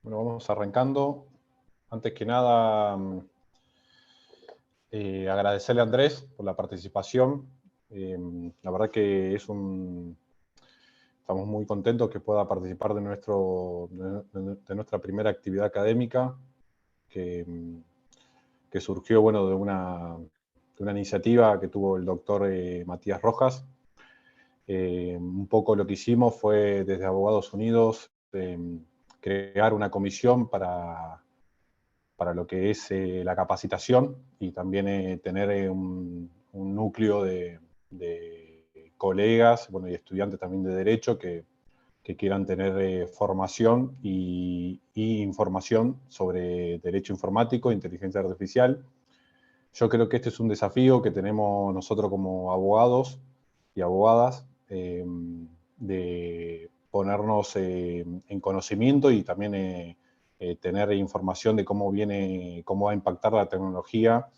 Bueno, vamos arrancando. Antes que nada, agradecerle a Andrés por la participación. La verdad que estamos muy contentos que pueda participar de nuestra primera actividad académica, que surgió, bueno, de una iniciativa que tuvo el doctor Matías Rojas. Un poco lo que hicimos fue, desde Abogados Unidos, crear una comisión para lo que es la capacitación, y también tener un núcleo de colegas, bueno, y estudiantes también de Derecho que quieran tener formación y información sobre Derecho Informático e Inteligencia Artificial. Yo creo que este es un desafío que tenemos nosotros como abogados y abogadas, de ponernos en conocimiento y también tener información de cómo va a impactar la tecnología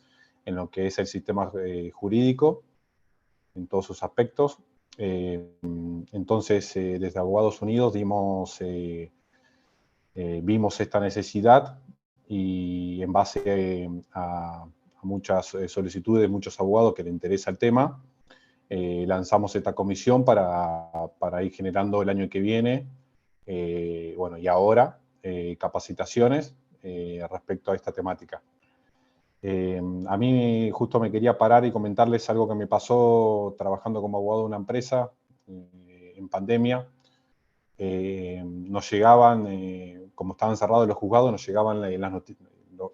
en lo que es el sistema jurídico, en todos sus aspectos. Entonces, desde Abogados Unidos vimos esta necesidad, y en base a muchas solicitudes de muchos abogados que les interesa el tema, lanzamos esta comisión para ir generando el año que viene, bueno, y ahora, capacitaciones respecto a esta temática. A mí justo me quería parar y comentarles algo que me pasó trabajando como abogado de una empresa en pandemia. Nos llegaban, como estaban cerrados los juzgados, nos llegaban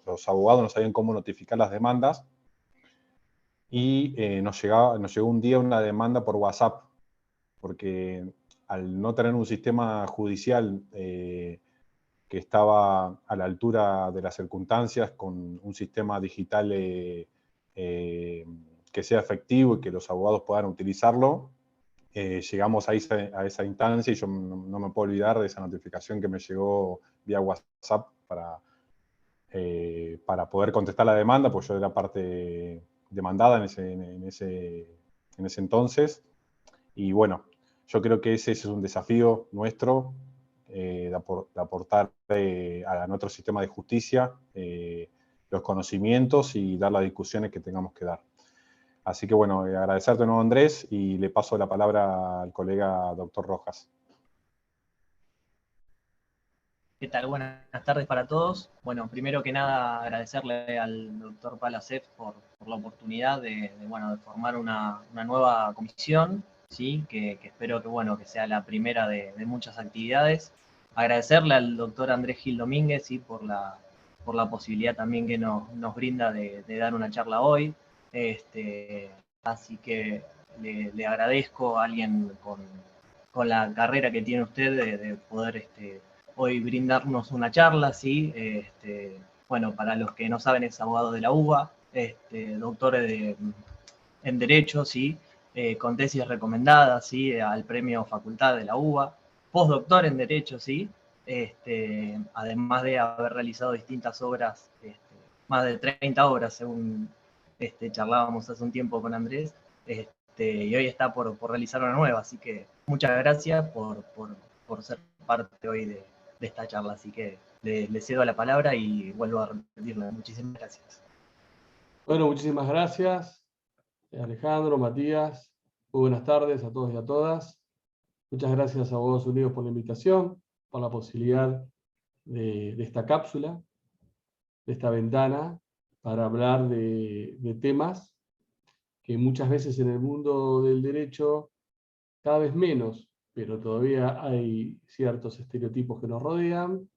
los abogados no sabían cómo notificar las demandas, y nos llegó un día una demanda por WhatsApp, porque al no tener un sistema judicial que estaba a la altura de las circunstancias, con un sistema digital que sea efectivo y que los abogados puedan utilizarlo, llegamos a esa instancia, y yo no me puedo olvidar de esa notificación que me llegó vía WhatsApp para poder contestar la demanda, pues yo era parte demandada en ese entonces. Y bueno, yo creo que ese es un desafío nuestro, de aportar a nuestro sistema de justicia los conocimientos y dar las discusiones que tengamos que dar. Así que bueno, agradecerte de nuevo, Andrés, y le paso la palabra al colega doctor Rojas. ¿Qué tal? Buenas tardes para todos. Bueno, primero que nada agradecerle al doctor Palacef por la oportunidad de formar una nueva comisión, ¿sí? que espero que sea la primera de muchas actividades. Agradecerle al doctor Andrés Gil Domínguez, ¿sí? por la posibilidad también que nos brinda de dar una charla hoy. Así que le agradezco a alguien con la carrera que tiene usted de poder hoy brindarnos una charla, ¿sí? Para los que no saben, es abogado de la UBA, doctor en Derecho, ¿sí? Con tesis recomendada, ¿sí? Al premio Facultad de la UBA, postdoctor en Derecho, ¿sí? Además de haber realizado distintas obras, más de 30 obras, según charlábamos hace un tiempo con Andrés, y hoy está por realizar una nueva, así que muchas gracias por ser parte hoy de esta charla, así que le cedo la palabra y vuelvo a repetirle. Muchísimas gracias. Bueno, muchísimas gracias, Alejandro, Matías. Muy buenas tardes a todos y a todas. Muchas gracias a Abogados Unidos por la invitación, por la posibilidad de esta cápsula, de esta ventana, para hablar de temas que muchas veces en el mundo del derecho, cada vez menos, pero todavía hay ciertos estereotipos que nos rodean,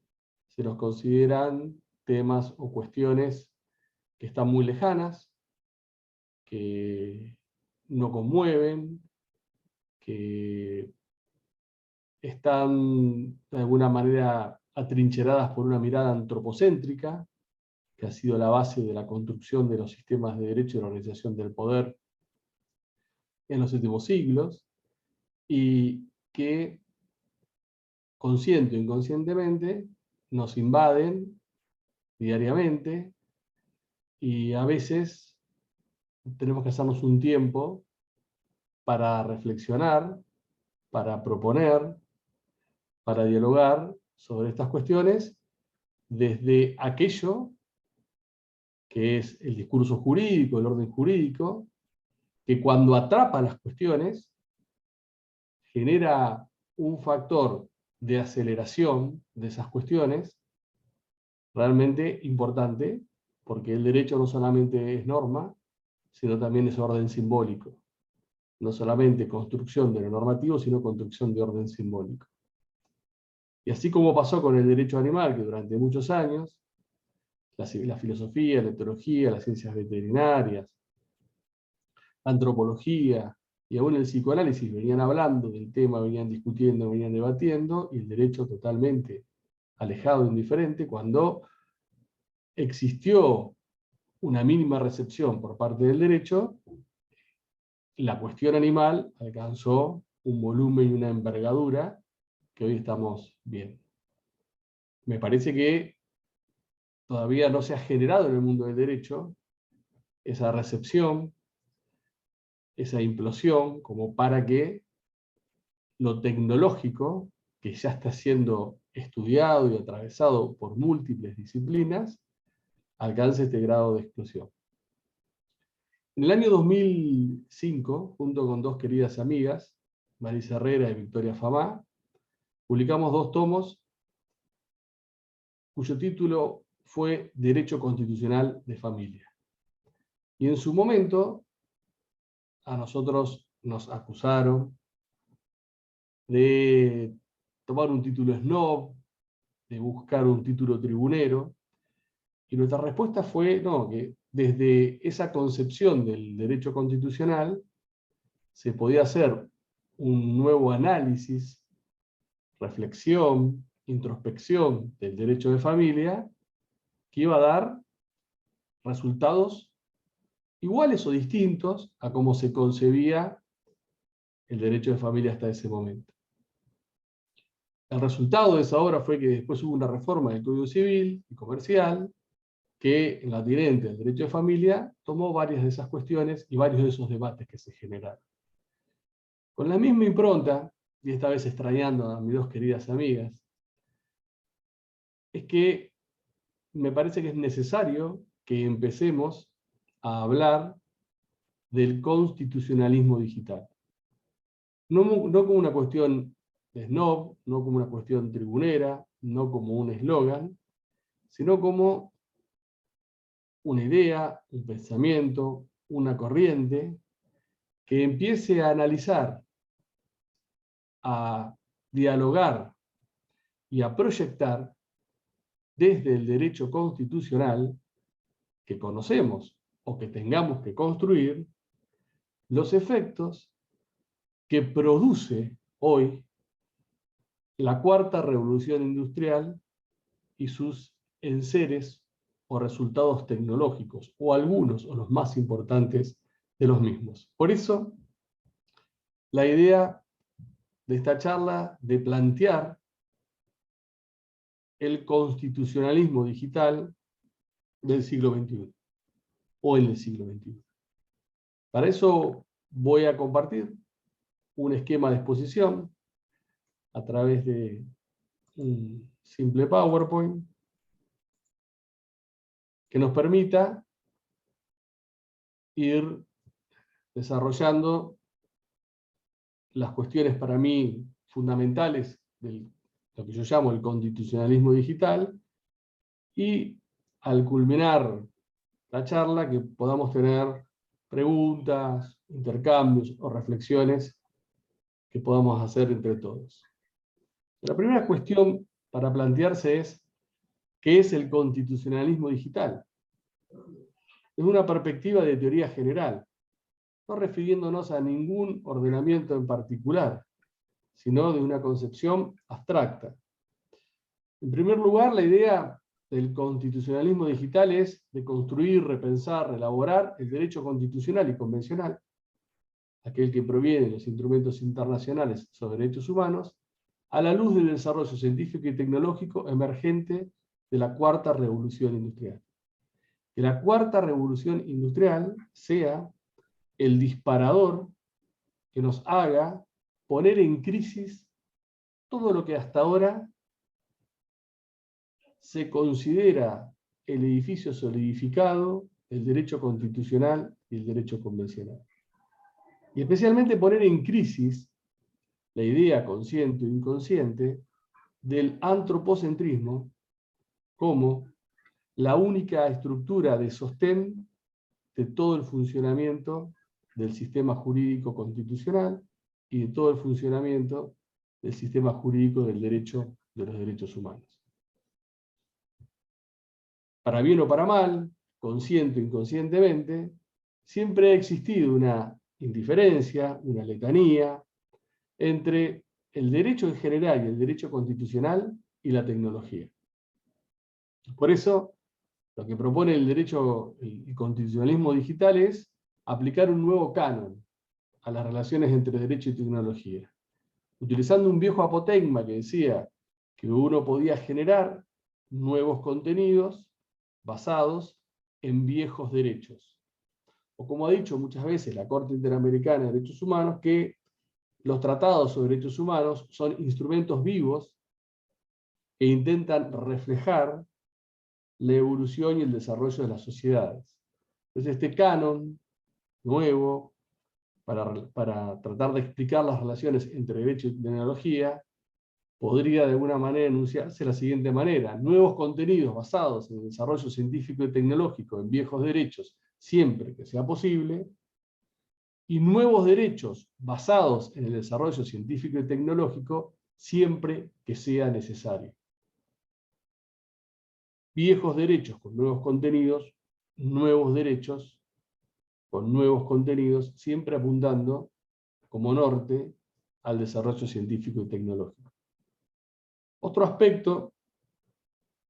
se los consideran temas o cuestiones que están muy lejanas, que no conmueven, que están de alguna manera atrincheradas por una mirada antropocéntrica, que ha sido la base de la construcción de los sistemas de derecho y la organización del poder en los últimos siglos, y que, consciente o inconscientemente, nos invaden diariamente, y a veces tenemos que hacernos un tiempo para reflexionar, para proponer, para dialogar sobre estas cuestiones, desde aquello que es el discurso jurídico, el orden jurídico, que cuando atrapa las cuestiones, genera un factor de aceleración de esas cuestiones realmente importante, porque el derecho no solamente es norma, sino también es orden simbólico. No solamente construcción de lo normativo, sino construcción de orden simbólico. Y así como pasó con el derecho animal, que durante muchos años, la filosofía, la etología, las ciencias veterinarias, la antropología y aún el psicoanálisis venían hablando del tema, venían discutiendo, venían debatiendo, y el derecho totalmente alejado e indiferente, cuando existió una mínima recepción por parte del derecho, la cuestión animal alcanzó un volumen y una envergadura que hoy estamos viendo. Me parece que todavía no se ha generado en el mundo del derecho esa recepción, esa implosión, como para que lo tecnológico, que ya está siendo estudiado y atravesado por múltiples disciplinas, alcance este grado de explosión. En el año 2005, junto con dos queridas amigas, Marisa Herrera y Victoria Famá, publicamos 2 tomos cuyo título fue Derecho Constitucional de Familia. Y en su momento, a nosotros nos acusaron de tomar un título snob, de buscar un título tribunero, y nuestra respuesta fue, no, que desde esa concepción del derecho constitucional se podía hacer un nuevo análisis, reflexión, introspección del derecho de familia, que iba a dar resultados iguales o distintos a cómo se concebía el derecho de familia hasta ese momento. El resultado de esa obra fue que después hubo una reforma del Código Civil y Comercial, que en la adherente del derecho de familia tomó varias de esas cuestiones y varios de esos debates que se generaron. Con la misma impronta, y esta vez extrañando a mis 2 queridas amigas, es que me parece que es necesario que empecemos a hablar del constitucionalismo digital. No como una cuestión de snob, no como una cuestión tribunera, no como un eslogan, sino como una idea, un pensamiento, una corriente, que empiece a analizar, a dialogar y a proyectar desde el derecho constitucional que conocemos o que tengamos que construir, los efectos que produce hoy la 4ª revolución industrial y sus enseres o resultados tecnológicos, o algunos, o los más importantes de los mismos. Por eso, la idea de esta charla de plantear el constitucionalismo digital del siglo XXI, o en el siglo XXI. Para eso voy a compartir un esquema de exposición a través de un simple PowerPoint que nos permita ir desarrollando las cuestiones para mí fundamentales de lo que yo llamo el constitucionalismo digital, y al culminar la charla que podamos tener preguntas, intercambios o reflexiones que podamos hacer entre todos. La primera cuestión para plantearse es: ¿qué es el constitucionalismo digital? Es una perspectiva de teoría general, no refiriéndonos a ningún ordenamiento en particular, sino de una concepción abstracta. En primer lugar, la idea del constitucionalismo digital es de construir, repensar, elaborar el derecho constitucional y convencional, aquel que proviene de los instrumentos internacionales sobre derechos humanos, a la luz del desarrollo científico y tecnológico emergente de la 4ª revolución industrial. Que la 4ª revolución industrial sea el disparador que nos haga poner en crisis todo lo que hasta ahora se considera el edificio solidificado, el derecho constitucional y el derecho convencional. Y especialmente poner en crisis la idea consciente o inconsciente del antropocentrismo como la única estructura de sostén de todo el funcionamiento del sistema jurídico constitucional y de todo el funcionamiento del sistema jurídico del derecho de los derechos humanos. Para bien o para mal, consciente o inconscientemente, siempre ha existido una indiferencia, una letanía entre el derecho en general y el derecho constitucional y la tecnología. Por eso, lo que propone el derecho y constitucionalismo digital es aplicar un nuevo canon a las relaciones entre derecho y tecnología, utilizando un viejo apotegma que decía que uno podía generar nuevos contenidos basados en viejos derechos. O como ha dicho muchas veces la Corte Interamericana de Derechos Humanos, que los tratados sobre derechos humanos son instrumentos vivos que intentan reflejar la evolución y el desarrollo de las sociedades. Entonces este canon nuevo, para tratar de explicar las relaciones entre derecho y tecnología, podría de alguna manera enunciarse de la siguiente manera: nuevos contenidos basados en el desarrollo científico y tecnológico en viejos derechos, siempre que sea posible, y nuevos derechos basados en el desarrollo científico y tecnológico, siempre que sea necesario. Viejos derechos con nuevos contenidos, nuevos derechos con nuevos contenidos, siempre apuntando como norte al desarrollo científico y tecnológico. Otro aspecto,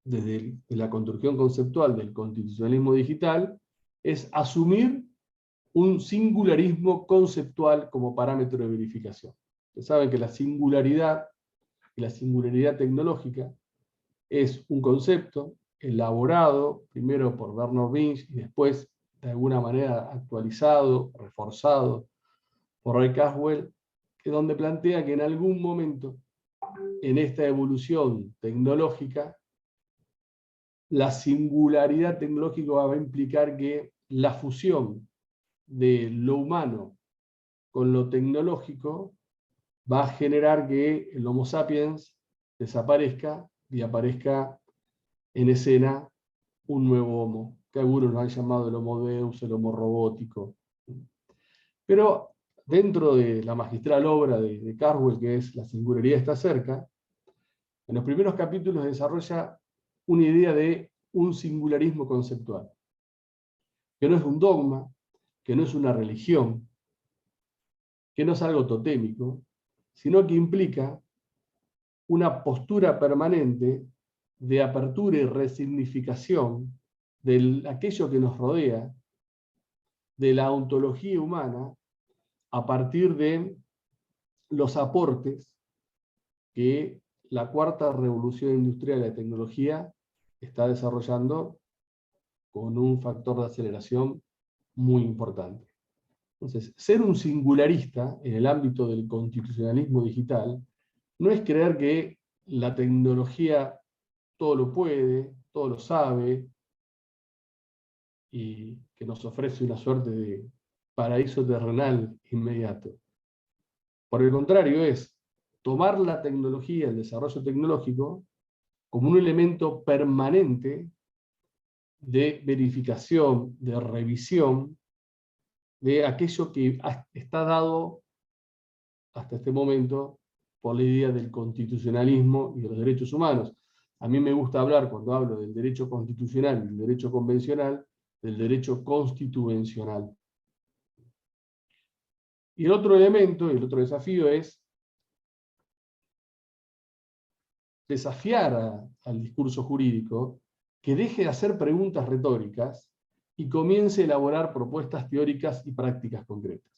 desde la construcción conceptual del constitucionalismo digital, es asumir un singularismo conceptual como parámetro de verificación. Ustedes saben que la singularidad y la singularidad tecnológica es un concepto elaborado primero por Bernard Vinge y después de alguna manera actualizado, reforzado por Ray Kurzweil, que donde plantea que en algún momento en esta evolución tecnológica la singularidad tecnológica va a implicar que la fusión de lo humano con lo tecnológico va a generar que el Homo sapiens desaparezca y aparezca en escena un nuevo Homo, que algunos lo han llamado el Homo Deus, el Homo robótico. Pero dentro de la magistral obra de Kurzweil, que es La singularidad está cerca, en los primeros capítulos desarrolla una idea de un singularismo conceptual, que no es un dogma, que no es una religión, que no es algo totémico, sino que implica una postura permanente de apertura y resignificación de aquello que nos rodea, de la ontología humana, a partir de los aportes que la cuarta revolución industrial de tecnología está desarrollando con un factor de aceleración muy importante. Entonces, ser un singularista en el ámbito del constitucionalismo digital no es creer que la tecnología todo lo puede, todo lo sabe, y que nos ofrece una suerte de paraíso terrenal inmediato. Por el contrario, es tomar la tecnología, el desarrollo tecnológico, como un elemento permanente de verificación, de revisión, de aquello que está dado hasta este momento por la idea del constitucionalismo y de los derechos humanos. A mí me gusta hablar, cuando hablo del derecho constitucional y del derecho convencional, del derecho constitucional. Y el otro elemento, el otro desafío es desafiar al discurso jurídico que deje de hacer preguntas retóricas y comience a elaborar propuestas teóricas y prácticas concretas.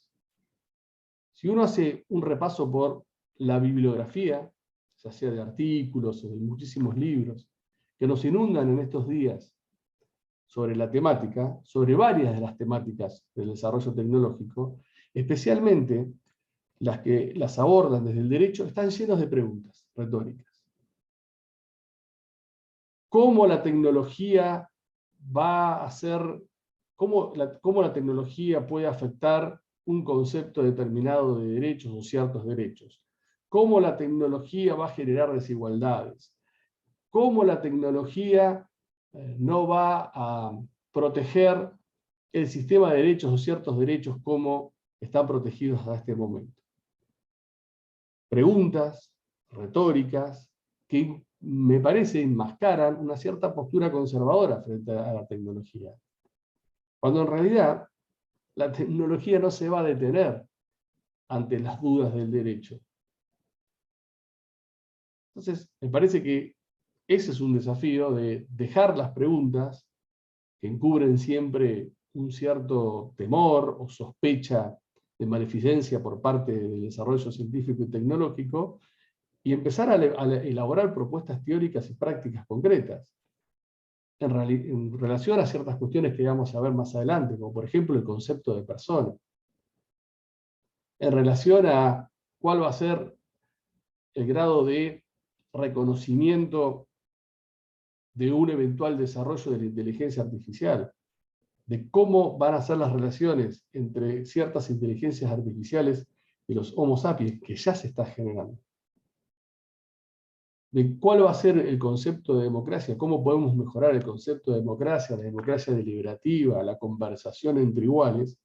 Si uno hace un repaso por la bibliografía, ya sea de artículos o de muchísimos libros, que nos inundan en estos días sobre la temática, sobre varias de las temáticas del desarrollo tecnológico, especialmente las que las abordan desde el derecho, están llenos de preguntas retóricas. cómo la tecnología va a ser, cómo la tecnología puede afectar un concepto determinado de derechos o ciertos derechos, cómo la tecnología va a generar desigualdades, cómo la tecnología no va a proteger el sistema de derechos o ciertos derechos como están protegidos hasta este momento. Preguntas retóricas que me parece enmascaran una cierta postura conservadora frente a la tecnología. Cuando en realidad la tecnología no se va a detener ante las dudas del derecho. Entonces, me parece que ese es un desafío de dejar las preguntas que encubren siempre un cierto temor o sospecha de maleficencia por parte del desarrollo científico y tecnológico, y empezar a elaborar propuestas teóricas y prácticas concretas en relación a ciertas cuestiones que vamos a ver más adelante, como por ejemplo el concepto de persona, en relación a cuál va a ser el grado de reconocimiento de un eventual desarrollo de la inteligencia artificial, de cómo van a ser las relaciones entre ciertas inteligencias artificiales y los Homo sapiens, que ya se está generando. De cuál va a ser el concepto de democracia, cómo podemos mejorar el concepto de democracia, la democracia deliberativa, la conversación entre iguales,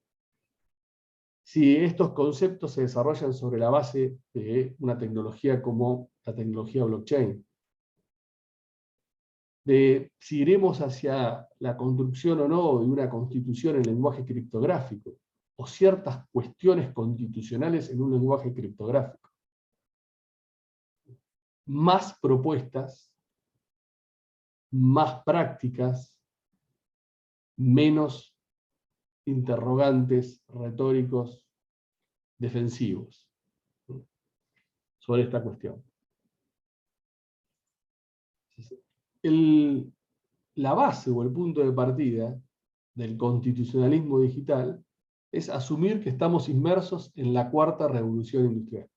si estos conceptos se desarrollan sobre la base de una tecnología como la tecnología blockchain. De si iremos hacia la construcción o no de una constitución en lenguaje criptográfico, o ciertas cuestiones constitucionales en un lenguaje criptográfico. Más propuestas, más prácticas, menos interrogantes retóricos defensivos sobre esta cuestión. La base o el punto de partida del constitucionalismo digital es asumir que estamos inmersos en la cuarta revolución industrial,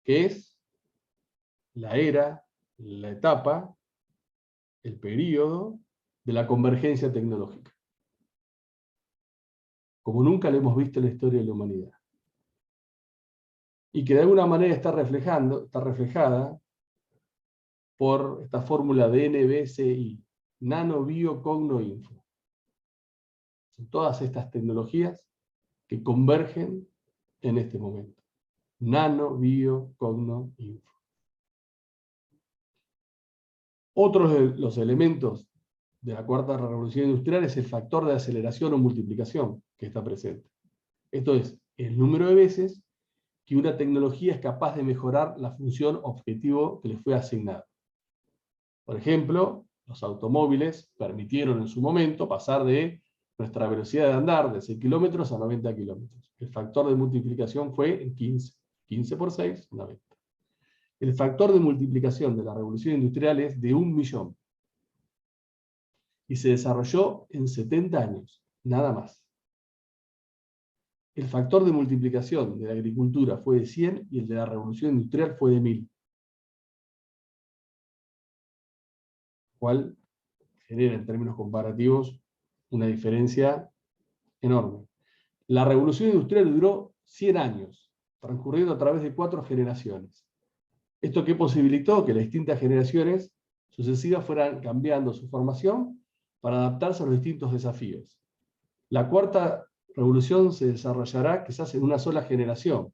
que es la era, la etapa, el periodo de la convergencia tecnológica, como nunca lo hemos visto en la historia de la humanidad. Y que de alguna manera está reflejada por esta fórmula de NBCI, Nano Bio Cogno Info. Son todas estas tecnologías que convergen en este momento. Nano Bio Cogno Info. Otro de los elementos de la cuarta revolución industrial es el factor de aceleración o multiplicación que está presente. Esto es, el número de veces que una tecnología es capaz de mejorar la función objetivo que le fue asignada. Por ejemplo, los automóviles permitieron en su momento pasar de nuestra velocidad de andar de 6 kilómetros a 90 kilómetros. El factor de multiplicación fue en 15. 15 por 6, 90. El factor de multiplicación de la revolución industrial es de 1.000.000. Y se desarrolló en 70 años, nada más. El factor de multiplicación de la agricultura fue de 100 y el de la revolución industrial fue de 1000. Cual genera en términos comparativos una diferencia enorme. La revolución industrial duró 100 años, transcurriendo a través de 4 generaciones. Esto que posibilitó que las distintas generaciones sucesivas fueran cambiando su formación para adaptarse a los distintos desafíos. La cuarta revolución se desarrollará quizás en una sola generación,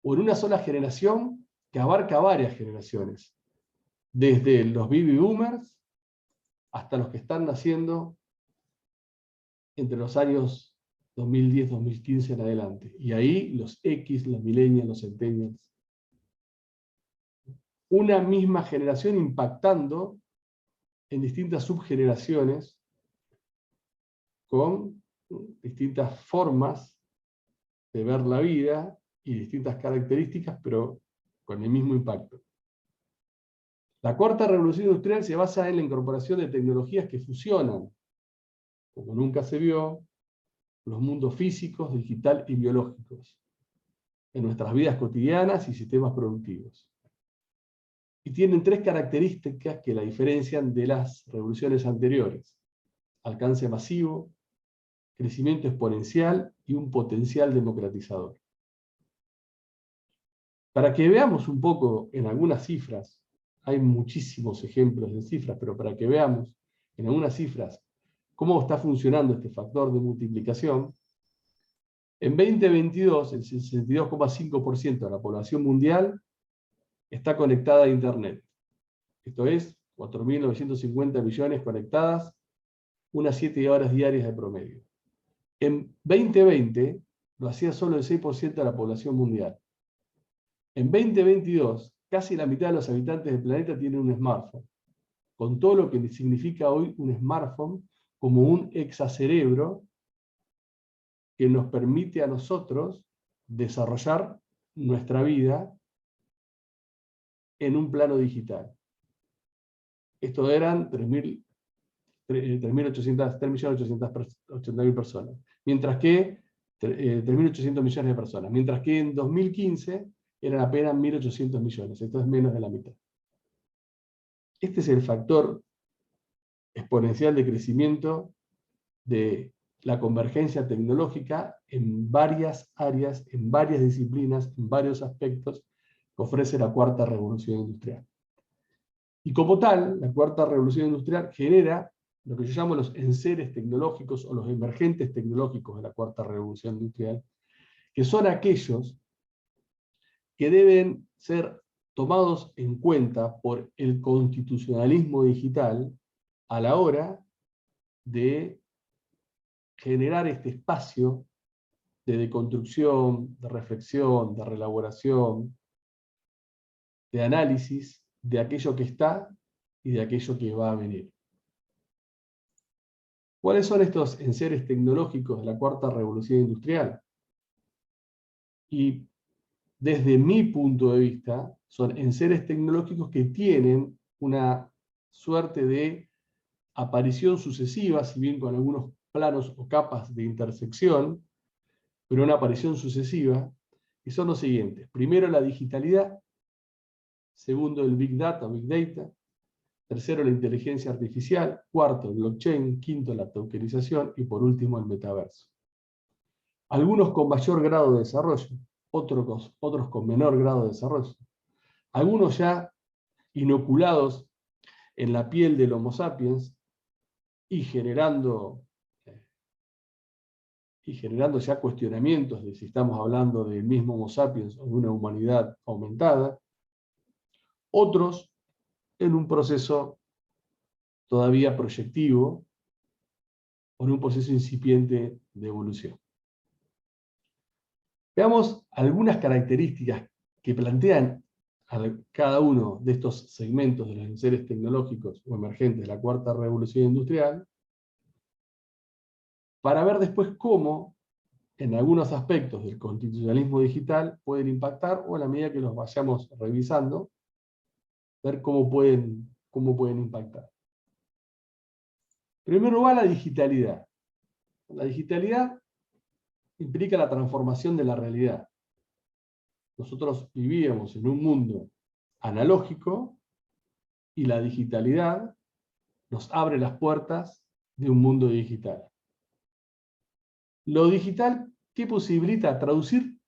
o en una sola generación que abarca varias generaciones, desde los baby boomers hasta los que están naciendo entre los años 2010-2015 en adelante. Y ahí los X, los millennials, los centennials. Una misma generación impactando en distintas subgeneraciones con distintas formas de ver la vida y distintas características, pero con el mismo impacto. La cuarta revolución industrial se basa en la incorporación de tecnologías que fusionan, como nunca se vio, los mundos físicos, digital y biológicos, en nuestras vidas cotidianas y sistemas productivos. y tienen tres características que la diferencian de las revoluciones anteriores: alcance masivo, crecimiento exponencial y un potencial democratizador. Para que veamos un poco en algunas cifras, hay muchísimos ejemplos de cifras, pero para que veamos en algunas cifras cómo está funcionando este factor de multiplicación, en 2022 el 62,5% de la población mundial está conectada a Internet. Esto es, 4.950 millones conectadas, unas 7 horas diarias de promedio. En 2020 lo hacía solo el 6% de la población mundial. En 2022, casi la mitad de los habitantes del planeta tienen un smartphone, con todo lo que significa hoy un smartphone como un exacerebro que nos permite a nosotros desarrollar nuestra vida en un plano digital. Esto eran 3.800.000 personas, mientras que 3.800 millones de personas, mientras que en 2015 eran apenas 1.800 millones, esto es menos de la mitad. Este es el factor exponencial de crecimiento de la convergencia tecnológica en varias áreas, en varias disciplinas, en varios aspectos que ofrece la cuarta revolución industrial. Y como tal, la cuarta revolución industrial genera lo que yo llamo los enseres tecnológicos o los emergentes tecnológicos de la cuarta revolución industrial, que son aquellos que deben ser tomados en cuenta por el constitucionalismo digital a la hora de generar este espacio de deconstrucción, de reflexión, de reelaboración, de análisis de aquello que está y de aquello que va a venir. ¿Cuáles son estos enseres tecnológicos de la cuarta revolución industrial? Y desde mi punto de vista, son enseres tecnológicos que tienen una suerte de aparición sucesiva, si bien con algunos planos o capas de intersección, pero una aparición sucesiva, y son los siguientes. Primero, la digitalidad. Segundo, el Big Data, Big Data. Tercero, la inteligencia artificial. Cuarto, el blockchain. Quinto, la tokenización. Y por último, el metaverso. Algunos con mayor grado de desarrollo, otros con menor grado de desarrollo. Algunos ya inoculados en la piel del Homo sapiens y generando ya cuestionamientos de si estamos hablando del mismo Homo sapiens o de una humanidad aumentada. Otros en un proceso todavía proyectivo o en un proceso incipiente de evolución. Veamos algunas características que plantean a cada uno de estos segmentos de los enseres tecnológicos o emergentes de la cuarta revolución industrial, para ver después cómo, en algunos aspectos del constitucionalismo digital, pueden impactar, o a la medida que los vayamos revisando, ver cómo pueden impactar. En primer lugar, la digitalidad. La digitalidad implica la transformación de la realidad. Nosotros vivíamos en un mundo analógico y la digitalidad nos abre las puertas de un mundo digital. Lo digital, ¿qué posibilita? Traducir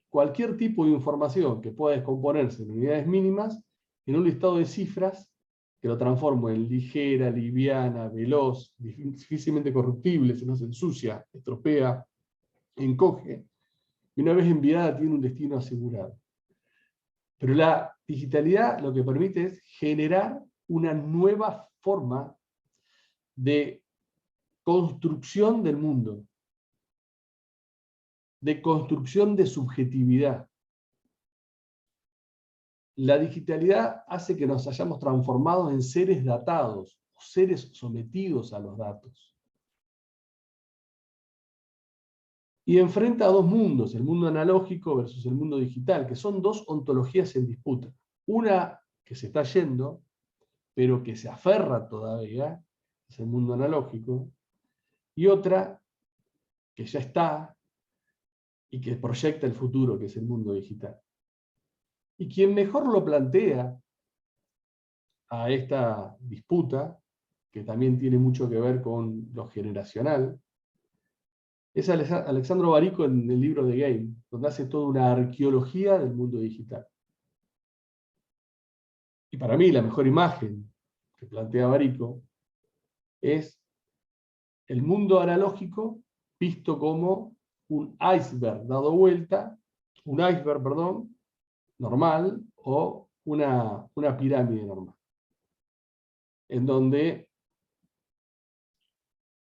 cualquier tipo de información que pueda descomponerse en unidades mínimas en un listado de cifras que lo transformo en ligera, liviana, veloz, difícilmente corruptible, se nos ensucia, estropea, encoge, y una vez enviada tiene un destino asegurado. Pero la digitalidad lo que permite es generar una nueva forma de construcción del mundo, de construcción de subjetividad. La digitalidad hace que nos hayamos transformado en seres datados, o seres sometidos a los datos. Y enfrenta a dos mundos, el mundo analógico versus el mundo digital, que son dos ontologías en disputa. Una que se está yendo, pero que se aferra todavía, es el mundo analógico, y otra que ya está y que proyecta el futuro, que es el mundo digital. Y quien mejor lo plantea a esta disputa, que también tiene mucho que ver con lo generacional, es Alexandro Barico en el libro The Game, donde hace toda una arqueología del mundo digital. Y para mí la mejor imagen que plantea Barico es el mundo analógico visto como un iceberg dado vuelta, un iceberg, perdón, normal, o una pirámide normal, en donde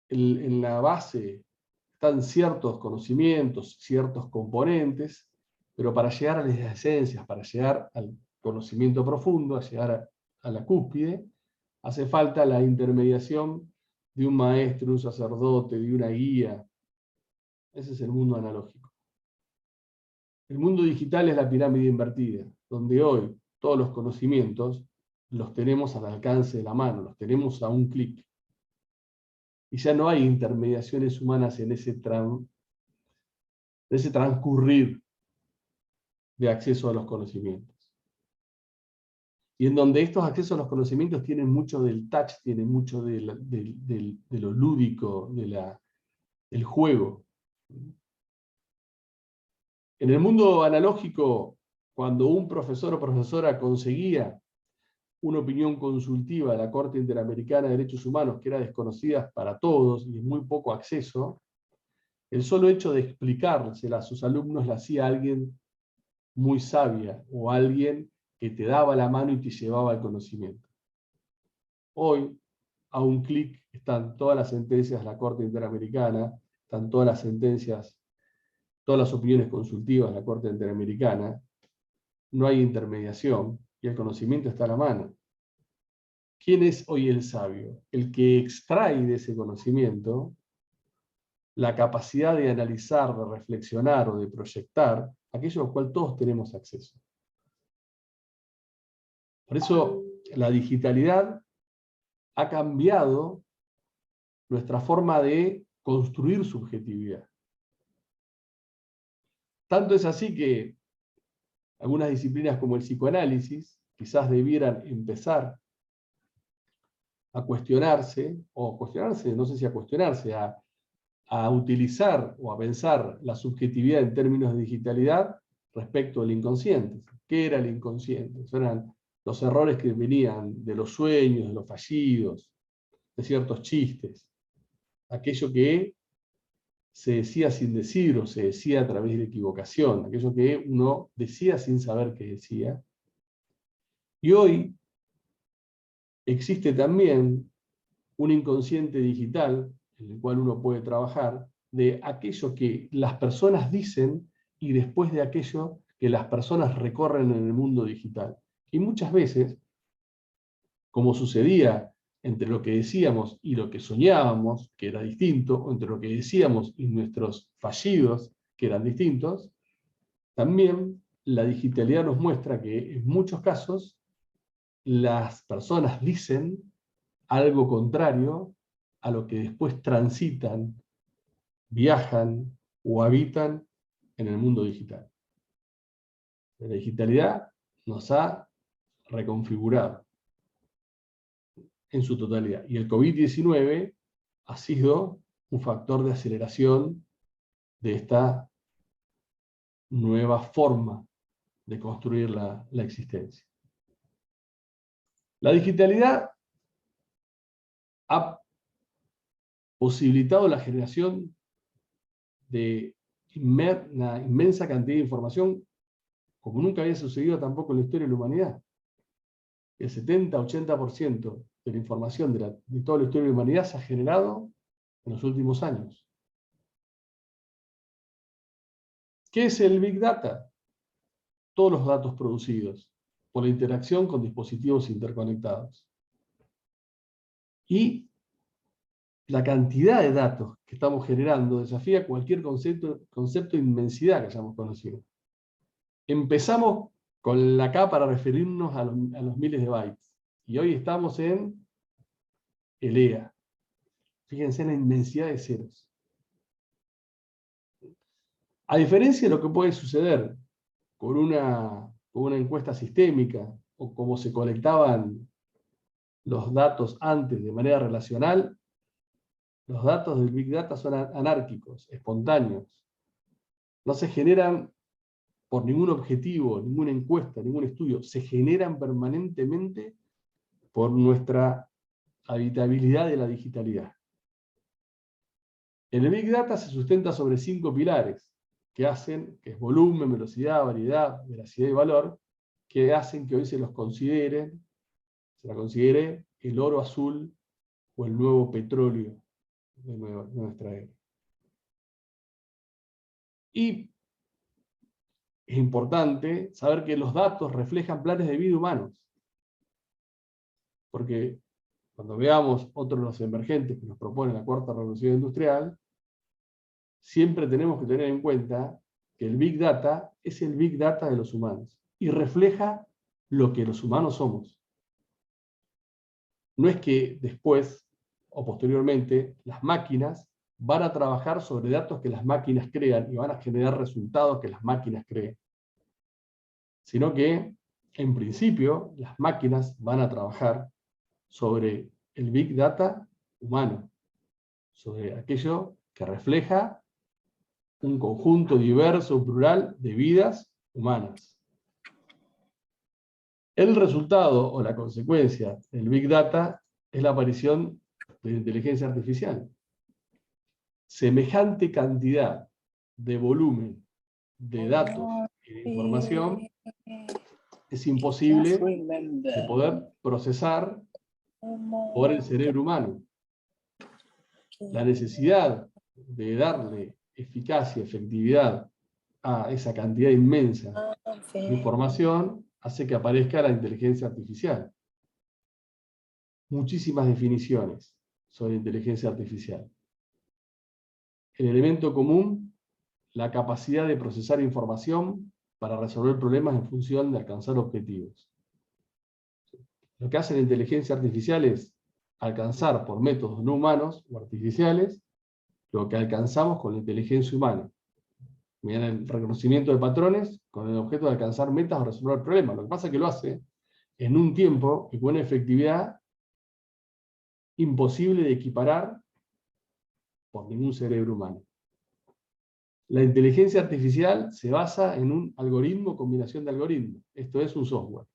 en la base están ciertos conocimientos, ciertos componentes, pero para llegar a las esencias, para llegar al conocimiento profundo, a llegar a la cúspide, hace falta la intermediación de un maestro, un sacerdote, de una guía. Ese es el mundo analógico. El mundo digital es la pirámide invertida, donde hoy todos los conocimientos los tenemos al alcance de la mano, los tenemos a un clic. Y ya no hay intermediaciones humanas en ese transcurrir de acceso a los conocimientos. Y en donde estos accesos a los conocimientos tienen mucho del touch, tienen mucho de lo lúdico, del juego. En el mundo analógico, cuando un profesor o profesora conseguía una opinión consultiva de la Corte Interamericana de Derechos Humanos, que era desconocida para todos y de muy poco acceso, el solo hecho de explicársela a sus alumnos la hacía alguien muy sabia, o alguien que te daba la mano y te llevaba al conocimiento. Hoy, a un clic, están todas las sentencias de la Corte Interamericana, están todas las sentencias, todas las opiniones consultivas de la Corte Interamericana, no hay intermediación, y el conocimiento está a la mano. ¿Quién es hoy el sabio? El que extrae de ese conocimiento la capacidad de analizar, de reflexionar o de proyectar aquello a lo cual todos tenemos acceso. Por eso la digitalidad ha cambiado nuestra forma de construir subjetividad. Tanto es así que algunas disciplinas como el psicoanálisis quizás debieran empezar a cuestionarse, no sé si a cuestionarse, a utilizar o a pensar la subjetividad en términos de digitalidad respecto al inconsciente. ¿Qué era el inconsciente? Eso eran los errores que venían de los sueños, de los fallidos, de ciertos chistes. Aquello que se decía sin decir o se decía a través de equivocación, aquello que uno decía sin saber qué decía. Y hoy existe también un inconsciente digital en el cual uno puede trabajar de aquello que las personas dicen y después de aquello que las personas recorren en el mundo digital. Y muchas veces, como sucedía entre lo que decíamos y lo que soñábamos, que era distinto, o entre lo que decíamos y nuestros fallidos, que eran distintos, también la digitalidad nos muestra que en muchos casos las personas dicen algo contrario a lo que después transitan, viajan o habitan en el mundo digital. La digitalidad nos ha reconfigurado en su totalidad. Y el COVID-19 ha sido un factor de aceleración de esta nueva forma de construir la existencia. La digitalidad ha posibilitado la generación de una inmensa cantidad de información como nunca había sucedido tampoco en la historia de la humanidad. El 70-80% de la información de toda la historia de la humanidad se ha generado en los últimos años. ¿Qué es el Big Data? Todos los datos producidos por la interacción con dispositivos interconectados. Y la cantidad de datos que estamos generando desafía cualquier concepto de inmensidad que hayamos conocido. Empezamos con la K para referirnos a los miles de bytes. Y hoy estamos en el EA. Fíjense en la inmensidad de ceros. A diferencia de lo que puede suceder con una encuesta sistémica, o como se colectaban los datos antes de manera relacional, los datos del Big Data son anárquicos, espontáneos. No se generan por ningún objetivo, ninguna encuesta, ningún estudio. Se generan permanentemente por nuestra habitabilidad de la digitalidad. El Big Data se sustenta sobre 5 pilares que hacen, que es volumen, velocidad, variedad, veracidad y valor, que hacen que hoy se la considere el oro azul o el nuevo petróleo de nuestra era. Y es importante saber que los datos reflejan planes de vida humanos. Porque cuando veamos otros de los emergentes que nos propone la cuarta revolución industrial, siempre tenemos que tener en cuenta que el Big Data es el Big Data de los humanos y refleja lo que los humanos somos. No es que después o posteriormente las máquinas van a trabajar sobre datos que las máquinas crean y van a generar resultados que las máquinas creen, sino que, en principio, las máquinas van a trabajar sobre el Big Data humano, sobre aquello que refleja un conjunto diverso, plural, de vidas humanas. El resultado o la consecuencia del Big Data es la aparición de la inteligencia artificial. Semejante cantidad de volumen de datos y de información es imposible de poder procesar por el cerebro humano. La necesidad de darle eficacia, efectividad a esa cantidad inmensa de información hace que aparezca la inteligencia artificial. Muchísimas definiciones sobre inteligencia artificial. El elemento común, la capacidad de procesar información para resolver problemas en función de alcanzar objetivos. Lo que hace la inteligencia artificial es alcanzar por métodos no humanos o artificiales lo que alcanzamos con la inteligencia humana. Mediante el reconocimiento de patrones con el objeto de alcanzar metas o resolver problemas. Lo que pasa es que lo hace en un tiempo y con una efectividad imposible de equiparar por ningún cerebro humano. La inteligencia artificial se basa en un algoritmo, combinación de algoritmos. Esto es un software.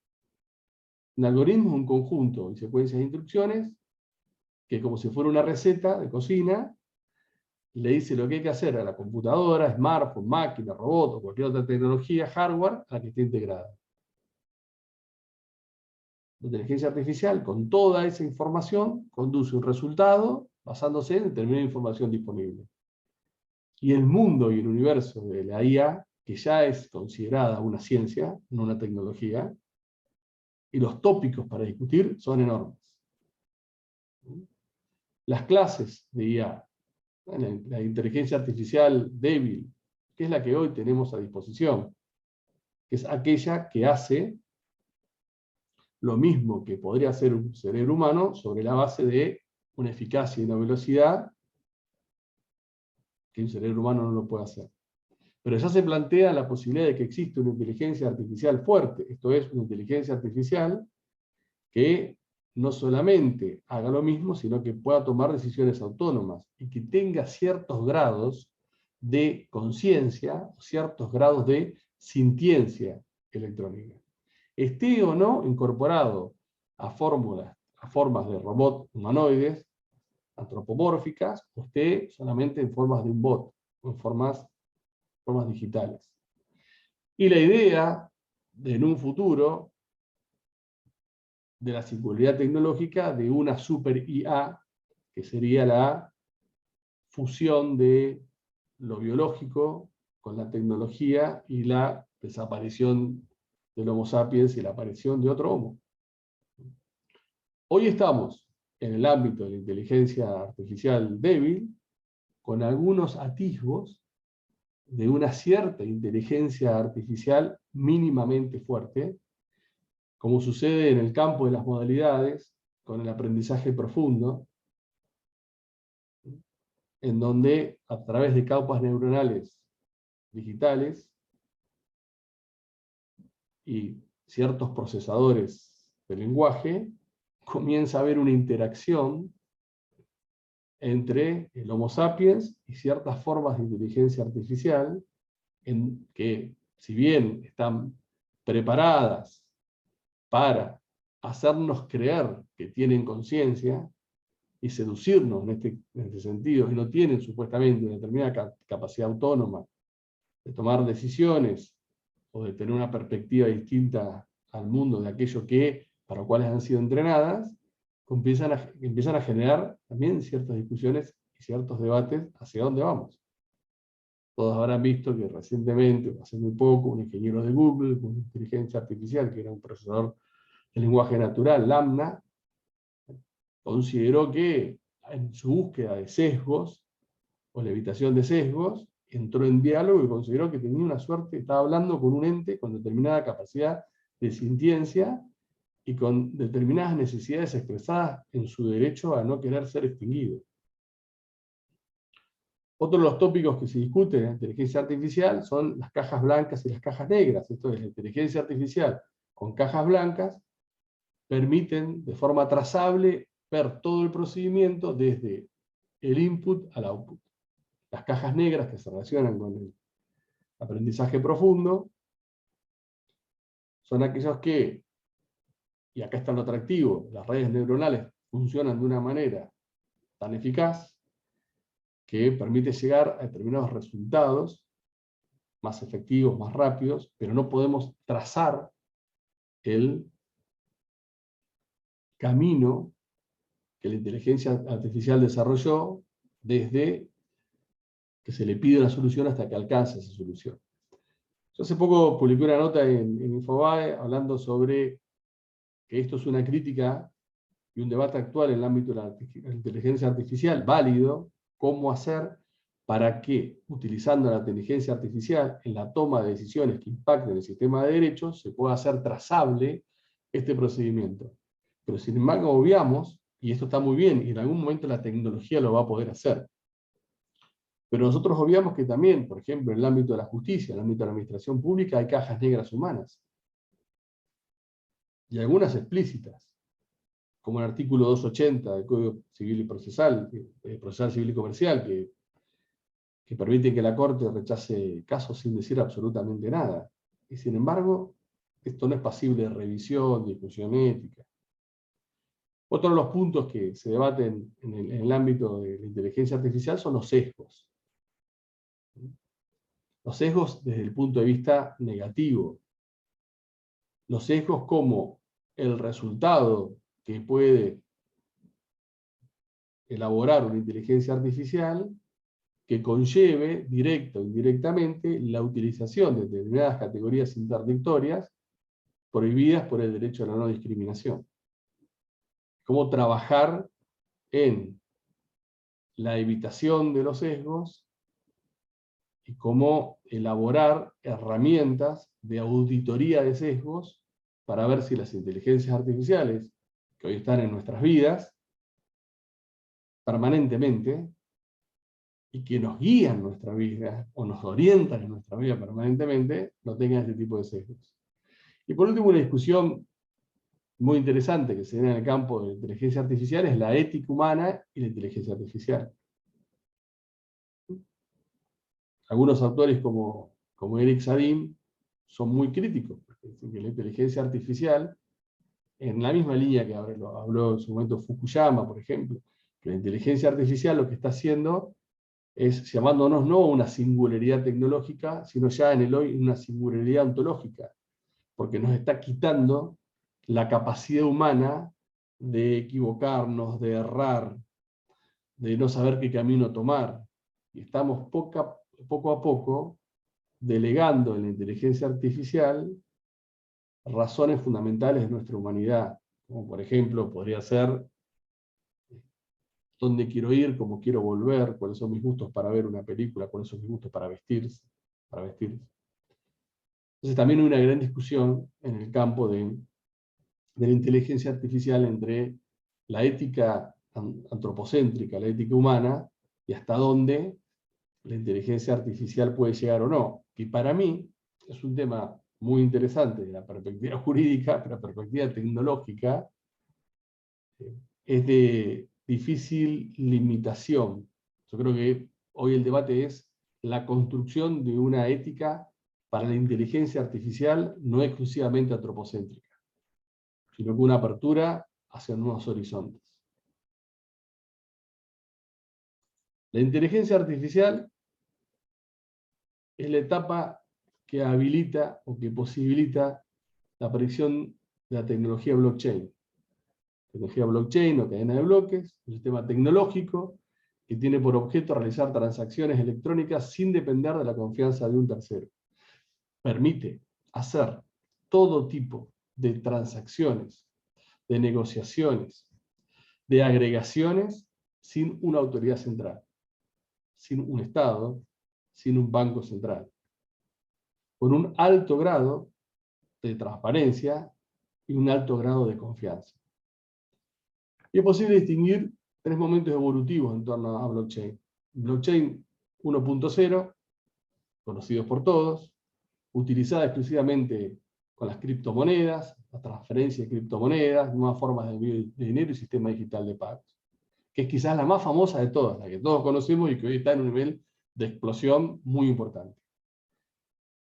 Un algoritmo es un conjunto y secuencias de instrucciones que, como si fuera una receta de cocina, le dice lo que hay que hacer a la computadora, smartphone, máquina, robot o cualquier otra tecnología, hardware, a la que esté integrada. La inteligencia artificial, con toda esa información, conduce un resultado basándose en determinada información disponible. Y el mundo y el universo de la IA, que ya es considerada una ciencia, no una tecnología, y los tópicos para discutir son enormes. Las clases de IA, la inteligencia artificial débil, que es la que hoy tenemos a disposición, que es aquella que hace lo mismo que podría hacer un cerebro humano sobre la base de una eficacia y una velocidad que un cerebro humano no lo puede hacer. Pero ya se plantea la posibilidad de que existe una inteligencia artificial fuerte, esto es, una inteligencia artificial que no solamente haga lo mismo, sino que pueda tomar decisiones autónomas y que tenga ciertos grados de conciencia, ciertos grados de sintiencia electrónica. Esté o no incorporado a formas de robots humanoides, antropomórficas, o esté solamente en formas de un bot, o en formas digitales. Y la idea de, en un futuro, de la singularidad tecnológica de una super IA, que sería la fusión de lo biológico con la tecnología y la desaparición del Homo sapiens y la aparición de otro Homo. Hoy estamos en el ámbito de la inteligencia artificial débil, con algunos atisbos de una cierta inteligencia artificial mínimamente fuerte, como sucede en el campo de las modalidades, con el aprendizaje profundo, en donde a través de capas neuronales digitales y ciertos procesadores de lenguaje, comienza a haber una interacción entre el Homo sapiens y ciertas formas de inteligencia artificial, en que, si bien están preparadas para hacernos creer que tienen conciencia y seducirnos en este sentido, y no tienen supuestamente una determinada capacidad autónoma de tomar decisiones o de tener una perspectiva distinta al mundo de aquello para lo cuales han sido entrenadas, empiezan a generar también ciertas discusiones y ciertos debates hacia dónde vamos. Todos habrán visto que recientemente, hace muy poco, un ingeniero de Google, con inteligencia artificial, que era un procesador de lenguaje natural, Lambda, consideró que en su búsqueda de sesgos, o la evitación de sesgos, entró en diálogo y consideró que tenía una suerte, estaba hablando con un ente con determinada capacidad de sintiencia y con determinadas necesidades expresadas en su derecho a no querer ser extinguido. Otro de los tópicos que se discuten en la inteligencia artificial son las cajas blancas y las cajas negras. Esto es, la inteligencia artificial con cajas blancas permiten de forma trazable ver todo el procedimiento desde el input al output. Las cajas negras, que se relacionan con el aprendizaje profundo, son aquellos que, y acá está lo atractivo, las redes neuronales funcionan de una manera tan eficaz que permite llegar a determinados resultados más efectivos, más rápidos, pero no podemos trazar el camino que la inteligencia artificial desarrolló desde que se le pide una solución hasta que alcanza esa solución. Yo hace poco publiqué una nota en Infobae hablando sobre que esto es una crítica y un debate actual en el ámbito de la inteligencia artificial, válido, cómo hacer para que, utilizando la inteligencia artificial en la toma de decisiones que impacten el sistema de derechos, se pueda hacer trazable este procedimiento. Pero sin embargo obviamos, y esto está muy bien, y en algún momento la tecnología lo va a poder hacer, pero nosotros obviamos que también, por ejemplo, en el ámbito de la justicia, en el ámbito de la administración pública, hay cajas negras humanas. Y algunas explícitas, como el artículo 280 del Código Civil y Procesal, Procesal Civil y Comercial, que permite que la Corte rechace casos sin decir absolutamente nada. Y sin embargo, esto no es pasible de revisión, de discusión ética. Otro de los puntos que se debaten en el ámbito de la inteligencia artificial son los sesgos. Los sesgos desde el punto de vista negativo. Los sesgos como el resultado que puede elaborar una inteligencia artificial que conlleve, directa o indirectamente, la utilización de determinadas categorías interdictorias prohibidas por el derecho a la no discriminación. Cómo trabajar en la evitación de los sesgos y cómo elaborar herramientas de auditoría de sesgos para ver si las inteligencias artificiales, que hoy están en nuestras vidas, permanentemente, y que nos guían nuestra vida, o nos orientan en nuestra vida permanentemente, no tengan este tipo de sesgos. Y por último, una discusión muy interesante que se da en el campo de la inteligencia artificial es la ética humana y la inteligencia artificial. Algunos autores como Eric Sadin son muy críticos, porque dicen que la inteligencia artificial, en la misma línea que habló en su momento Fukuyama, por ejemplo, que la inteligencia artificial lo que está haciendo es llamándonos no a una singularidad tecnológica, sino ya en el hoy una singularidad ontológica, porque nos está quitando la capacidad humana de equivocarnos, de errar, de no saber qué camino tomar. Y estamos poco a poco delegando en la inteligencia artificial razones fundamentales de nuestra humanidad, como por ejemplo podría ser dónde quiero ir, cómo quiero volver, cuáles son mis gustos para ver una película, cuáles son mis gustos para vestirse. Entonces también hay una gran discusión en el campo de la inteligencia artificial entre la ética antropocéntrica, la ética humana, y hasta dónde la inteligencia artificial puede llegar o no. Y para mí es un tema muy interesante de la perspectiva jurídica, pero la perspectiva tecnológica, es de difícil limitación. Yo creo que hoy el debate es la construcción de una ética para la inteligencia artificial no exclusivamente antropocéntrica, sino con una apertura hacia nuevos horizontes. La inteligencia artificial es la etapa que habilita o que posibilita la aparición de la tecnología blockchain. Tecnología blockchain o cadena de bloques, un sistema tecnológico que tiene por objeto realizar transacciones electrónicas sin depender de la confianza de un tercero. Permite hacer todo tipo de transacciones, de negociaciones, de agregaciones sin una autoridad central, sin un Estado, sin un banco central, con un alto grado de transparencia y un alto grado de confianza. Y es posible distinguir tres momentos evolutivos en torno a blockchain. Blockchain 1.0, conocidos por todos, utilizada exclusivamente con las criptomonedas, la transferencia de criptomonedas, nuevas formas de envío de dinero y sistema digital de pagos, que es quizás la más famosa de todas, la que todos conocemos y que hoy está en un nivel de explosión muy importante.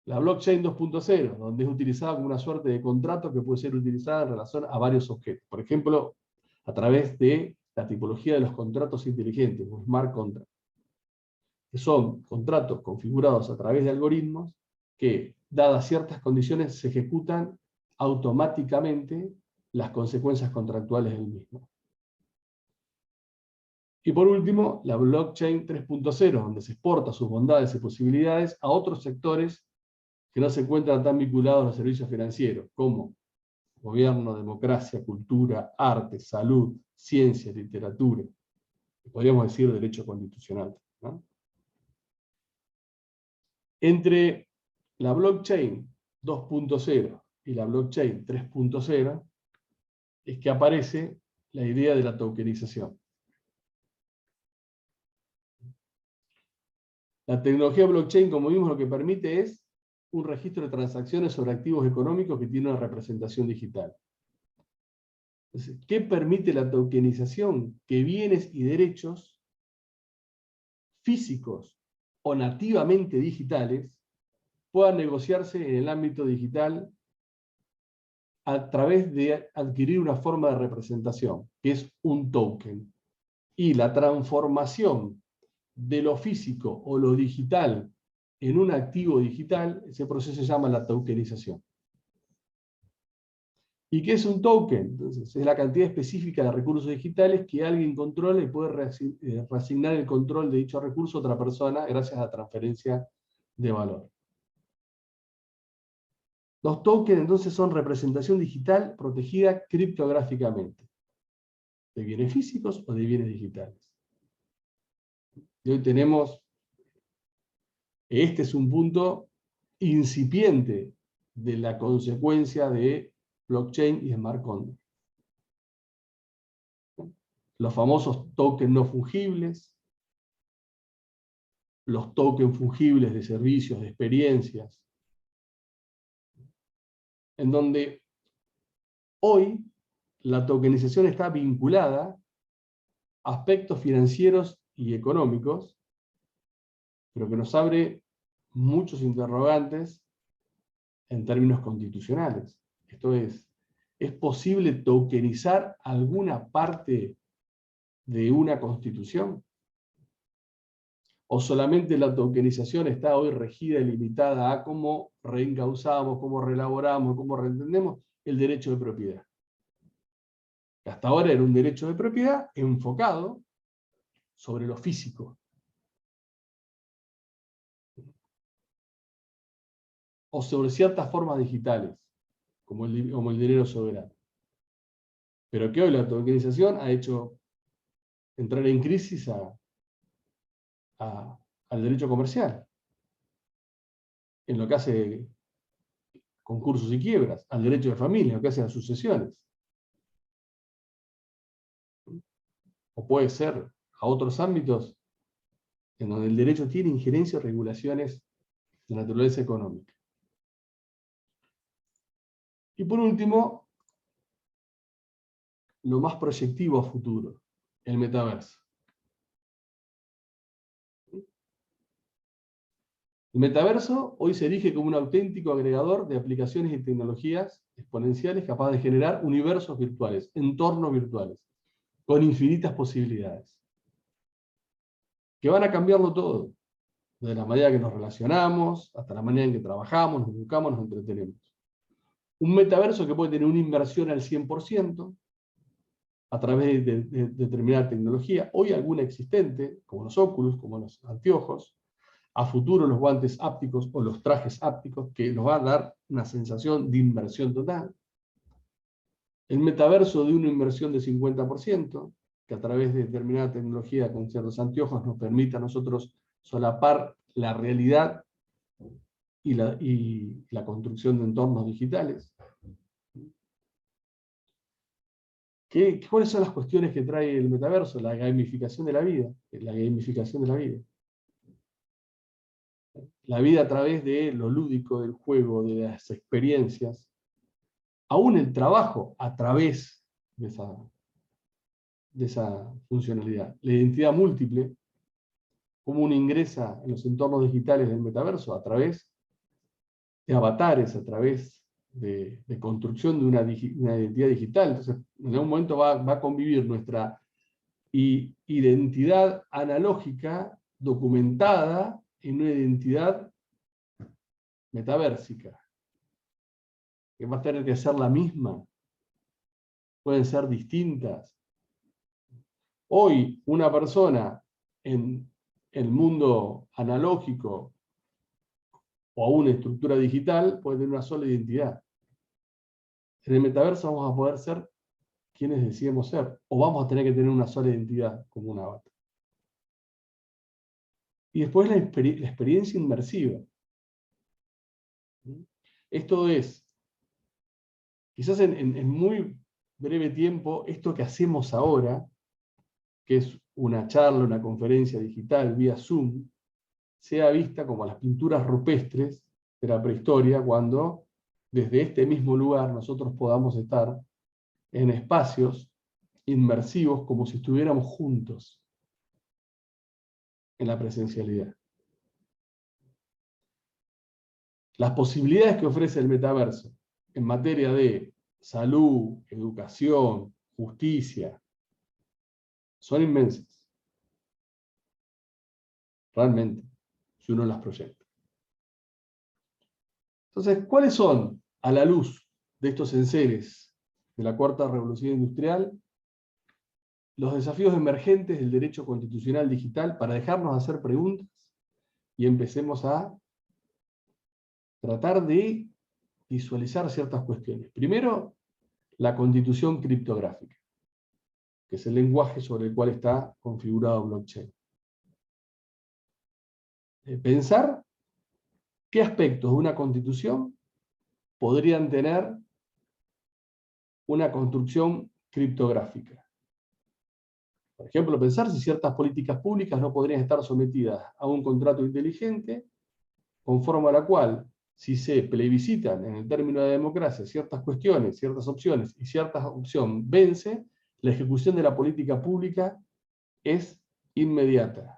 La blockchain 2.0, donde es utilizada como una suerte de contrato que puede ser utilizada en relación a varios objetos. Por ejemplo, a través de la tipología de los contratos inteligentes, o smart contracts, que son contratos configurados a través de algoritmos que, dadas ciertas condiciones, se ejecutan automáticamente las consecuencias contractuales del mismo. Y por último, la blockchain 3.0, donde se exporta sus bondades y posibilidades a otros sectores que no se encuentran tan vinculados a los servicios financieros, como gobierno, democracia, cultura, arte, salud, ciencia, literatura, podríamos decir derecho constitucional, ¿no? Entre la blockchain 2.0 y la blockchain 3.0 es que aparece la idea de la tokenización. La tecnología blockchain, como vimos, lo que permite es un registro de transacciones sobre activos económicos que tiene una representación digital. Entonces, ¿qué permite la tokenización? Que bienes y derechos físicos o nativamente digitales puedan negociarse en el ámbito digital a través de adquirir una forma de representación, que es un token. Y la transformación de lo físico o lo digital en un activo digital, ese proceso se llama la tokenización. ¿Y qué es un token? Entonces, es la cantidad específica de recursos digitales que alguien controla y puede reasignar el control de dicho recurso a otra persona gracias a la transferencia de valor. Los tokens entonces son representación digital protegida criptográficamente, de bienes físicos o de bienes digitales. Y hoy tenemos, este es un punto incipiente de la consecuencia de blockchain y smart contract. Los famosos tokens no fungibles, los tokens fungibles de servicios, de experiencias, en donde hoy la tokenización está vinculada a aspectos financieros y económicos, pero que nos abre muchos interrogantes en términos constitucionales. Esto ¿es posible tokenizar alguna parte de una constitución? ¿O solamente la tokenización está hoy regida y limitada a cómo reencauzamos, cómo reelaboramos, cómo reentendemos el derecho de propiedad? Hasta ahora era un derecho de propiedad enfocado sobre lo físico. O sobre ciertas formas digitales, como el dinero soberano. Pero que hoy la tokenización ha hecho entrar en crisis al derecho comercial, en lo que hace concursos y quiebras, al derecho de familia, en lo que hace a sucesiones. O puede ser a otros ámbitos en donde el derecho tiene injerencia o regulaciones de naturaleza económica. Y por último, lo más proyectivo a futuro, el metaverso. El metaverso hoy se erige como un auténtico agregador de aplicaciones y tecnologías exponenciales capaz de generar universos virtuales, entornos virtuales, con infinitas posibilidades, que van a cambiarlo todo, desde la manera que nos relacionamos, hasta la manera en que trabajamos, nos educamos, nos entretenemos. Un metaverso que puede tener una inversión al 100%, a través de determinada tecnología, hoy alguna existente, como los Oculus, como los anteojos, a futuro los guantes ápticos o los trajes ápticos, que nos va a dar una sensación de inversión total. El metaverso de una inversión de 50%, que a través de determinada tecnología con ciertos anteojos nos permita a nosotros solapar la realidad y la construcción de entornos digitales. ¿Cuáles son las cuestiones que trae el metaverso? La gamificación de la vida. La gamificación de la vida. La vida a través de lo lúdico, del juego, de las experiencias. Aún el trabajo a través de esa funcionalidad. La identidad múltiple, cómo uno ingresa en los entornos digitales del metaverso a través de avatares, a través de construcción de una identidad digital. Entonces, en algún momento va a convivir nuestra identidad analógica documentada en una identidad metaversica, que va a tener que ser la misma, pueden ser distintas. Hoy, una persona en el mundo analógico o aún en estructura digital puede tener una sola identidad. En el metaverso vamos a poder ser quienes decidimos ser, o vamos a tener que tener una sola identidad como un avatar. Y después la experiencia inmersiva. Esto es, quizás en muy breve tiempo, esto que hacemos ahora, que es una charla, una conferencia digital vía Zoom, sea vista como las pinturas rupestres de la prehistoria, cuando desde este mismo lugar nosotros podamos estar en espacios inmersivos como si estuviéramos juntos en la presencialidad. Las posibilidades que ofrece el metaverso en materia de salud, educación, justicia, son inmensas. Realmente, si uno las proyecta. Entonces, ¿cuáles son, a la luz de estos enseres de la cuarta revolución industrial, los desafíos emergentes del derecho constitucional digital para dejarnos hacer preguntas y empecemos a tratar de visualizar ciertas cuestiones? Primero, la constitución criptográfica, que es el lenguaje sobre el cual está configurado blockchain. Pensar qué aspectos de una constitución podrían tener una construcción criptográfica. Por ejemplo, pensar si ciertas políticas públicas no podrían estar sometidas a un contrato inteligente, conforme a la cual, si se plebiscitan en el término de democracia ciertas cuestiones, ciertas opciones, y cierta opción vence, la ejecución de la política pública es inmediata.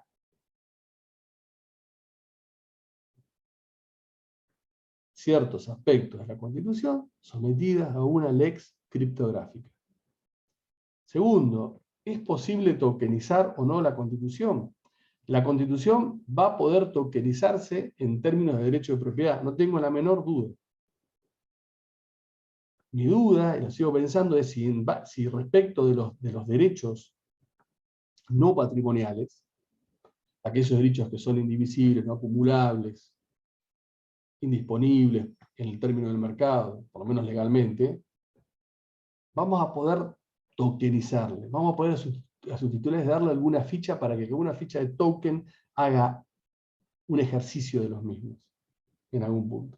Ciertos aspectos de la Constitución sometidas a una lex criptográfica. Segundo, ¿es posible tokenizar o no la Constitución? La Constitución va a poder tokenizarse en términos de derecho de propiedad, no tengo la menor duda. Mi duda, y lo sigo pensando, es si respecto de los derechos no patrimoniales, aquellos derechos que son indivisibles, no acumulables, indisponibles en el término del mercado, por lo menos legalmente, vamos a poder tokenizarle, vamos a poder a sus titulares darle alguna ficha para que una ficha de token haga un ejercicio de los mismos, en algún punto.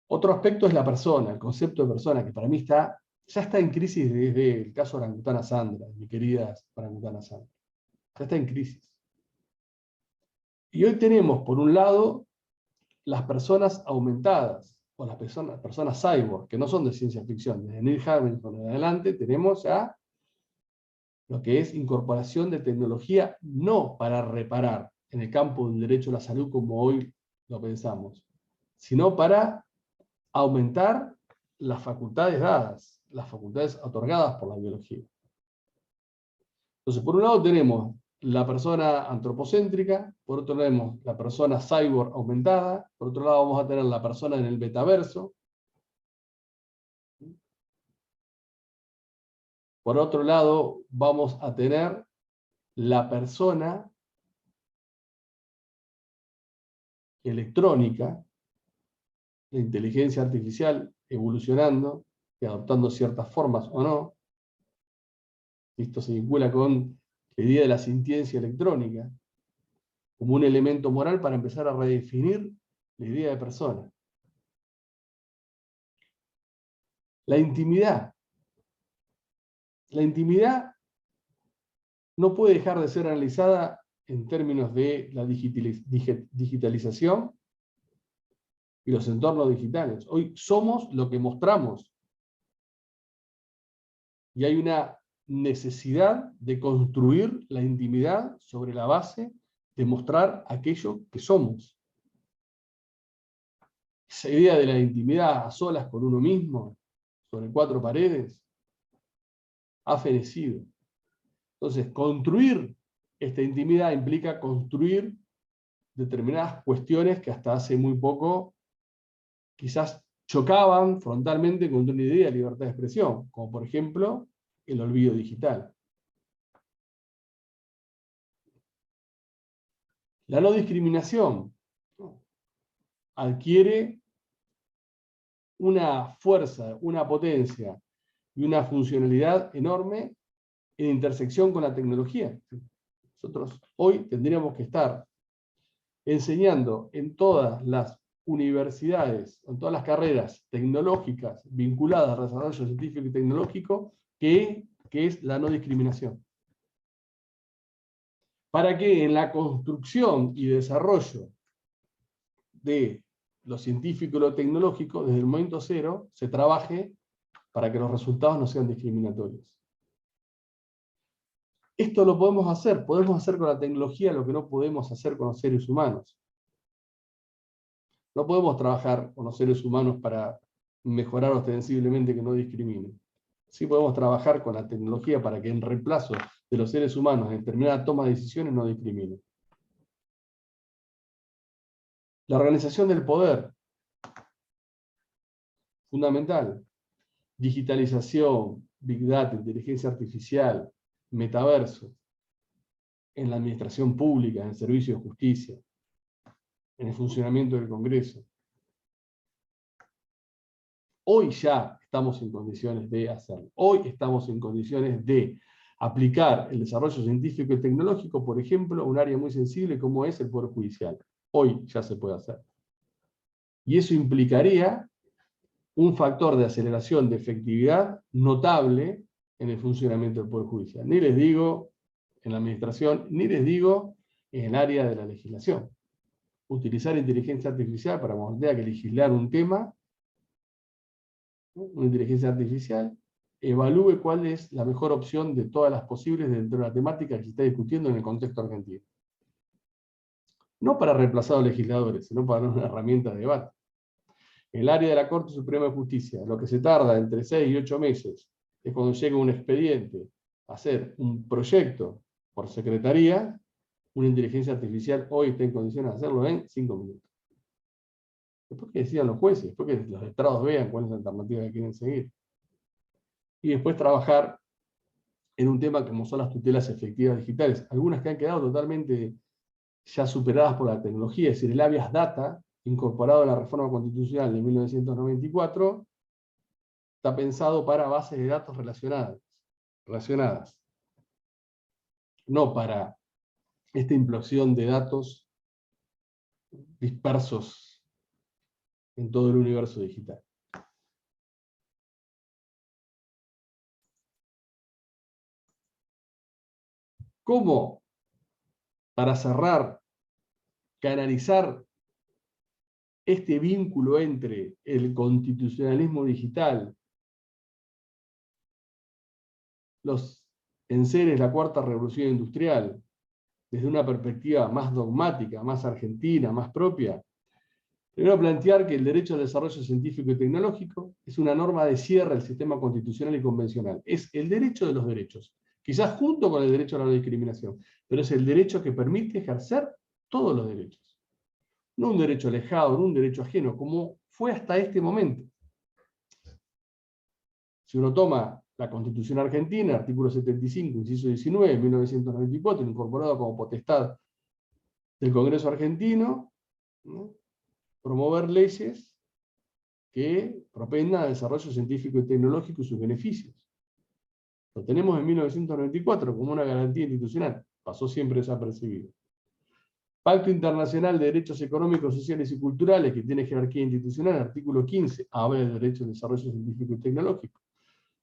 Otro aspecto es la persona, el concepto de persona, que para mí ya está en crisis desde el caso de Orangutana Sandra, mi querida Orangutana Sandra. Ya está en crisis. Y hoy tenemos, por un lado, las personas aumentadas, o las personas cyborg, que no son de ciencia ficción. Desde Neil Hamilton en adelante tenemos ya lo que es incorporación de tecnología no para reparar en el campo del derecho a la salud como hoy lo pensamos, sino para aumentar las facultades dadas, las facultades otorgadas por la biología. Entonces, por un lado tenemos la persona antropocéntrica, por otro lado tenemos la persona cyborg aumentada, por otro lado vamos a tener la persona en el metaverso, por otro lado vamos a tener la persona electrónica, la inteligencia artificial evolucionando y adoptando ciertas formas o no. Esto se vincula con la idea de la sintiencia electrónica como un elemento moral para empezar a redefinir la idea de persona. La intimidad. La intimidad no puede dejar de ser analizada en términos de la digitalización y los entornos digitales. Hoy somos lo que mostramos. Y hay una necesidad de construir la intimidad sobre la base de mostrar aquello que somos. Esa idea de la intimidad a solas con uno mismo, sobre cuatro paredes, ha fenecido. Entonces, construir esta intimidad implica construir determinadas cuestiones que hasta hace muy poco quizás chocaban frontalmente contra una idea de libertad de expresión, como por ejemplo el olvido digital. La no discriminación adquiere una fuerza, una potencia y una funcionalidad enorme en intersección con la tecnología. Nosotros hoy tendríamos que estar enseñando en todas las universidades, en todas las carreras tecnológicas vinculadas al desarrollo científico y tecnológico, que es la no discriminación. Para que en la construcción y desarrollo de lo científico y lo tecnológico, desde el momento cero, se trabaje para que los resultados no sean discriminatorios. Esto lo podemos hacer con la tecnología lo que no podemos hacer con los seres humanos. No podemos trabajar con los seres humanos para mejorar ostensiblemente que no discriminen. Sí podemos trabajar con la tecnología para que en reemplazo de los seres humanos en determinada toma de decisiones no discriminen. La organización del poder, fundamental. Digitalización, Big Data, inteligencia artificial, metaverso, en la administración pública, en el servicio de justicia, en el funcionamiento del Congreso. Hoy ya estamos en condiciones de hacerlo. Hoy estamos en condiciones de aplicar el desarrollo científico y tecnológico, por ejemplo, a un área muy sensible como es el Poder Judicial. Hoy ya se puede hacer. Y eso implicaría un factor de aceleración de efectividad notable en el funcionamiento del Poder Judicial. Ni les digo en la administración, ni les digo en el área de la legislación. Utilizar inteligencia artificial para cuando tenga que legislar un tema, una inteligencia artificial, evalúe cuál es la mejor opción de todas las posibles dentro de la temática que se está discutiendo en el contexto argentino. No para reemplazar a los legisladores, sino para dar una herramienta de debate. En el área de la Corte Suprema de Justicia, lo que se tarda entre 6 y 8 meses es cuando llega un expediente a hacer un proyecto por secretaría, una inteligencia artificial hoy está en condiciones de hacerlo en 5 minutos. Después que decidan los jueces, después que los letrados vean cuál es la alternativa que quieren seguir. Y después trabajar en un tema como son las tutelas efectivas digitales, algunas que han quedado totalmente ya superadas por la tecnología, es decir, el habeas data, incorporado a la reforma constitucional de 1994, está pensado para bases de datos relacionadas. No para esta implosión de datos dispersos en todo el universo digital. ¿Cómo, para cerrar, canalizar este vínculo entre el constitucionalismo digital, los enseres de la cuarta revolución industrial, desde una perspectiva más dogmática, más argentina, más propia. Primero, plantear que el derecho al desarrollo científico y tecnológico es una norma de cierre del sistema constitucional y convencional. Es el derecho de los derechos, quizás junto con el derecho a la no discriminación, pero es el derecho que permite ejercer todos los derechos. No un derecho alejado, no un derecho ajeno, como fue hasta este momento. Si uno toma la Constitución Argentina, artículo 75, inciso 19, 1994, incorporado como potestad del Congreso argentino, ¿no?, promover leyes que propendan al desarrollo científico y tecnológico y sus beneficios. Lo tenemos en 1994 como una garantía institucional, pasó siempre desapercibido. Pacto Internacional de Derechos Económicos, Sociales y Culturales, que tiene jerarquía institucional, artículo 15, habla del derecho al desarrollo científico y tecnológico.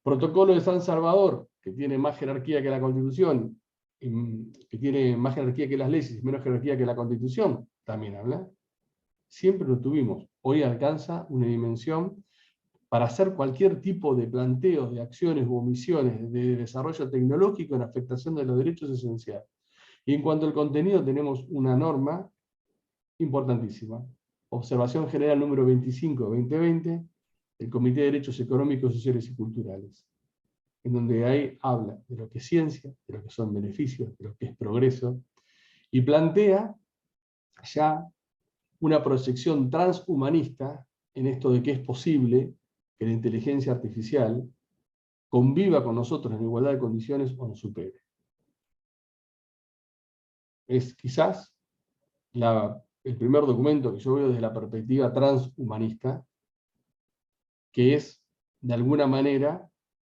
Protocolo de San Salvador, que tiene más jerarquía que la Constitución, que tiene más jerarquía que las leyes y menos jerarquía que la Constitución, también habla. Siempre lo tuvimos. Hoy alcanza una dimensión para hacer cualquier tipo de planteos, de acciones u omisiones de desarrollo tecnológico en afectación de los derechos esenciales. Y en cuanto al contenido, tenemos una norma importantísima. Observación General número 25 de 2020, el Comité de Derechos Económicos, Sociales y Culturales, en donde ahí habla de lo que es ciencia, de lo que son beneficios, de lo que es progreso, y plantea ya una proyección transhumanista en esto de que es posible que la inteligencia artificial conviva con nosotros en igualdad de condiciones o nos supere. Es quizás el primer documento que yo veo desde la perspectiva transhumanista, que es, de alguna manera,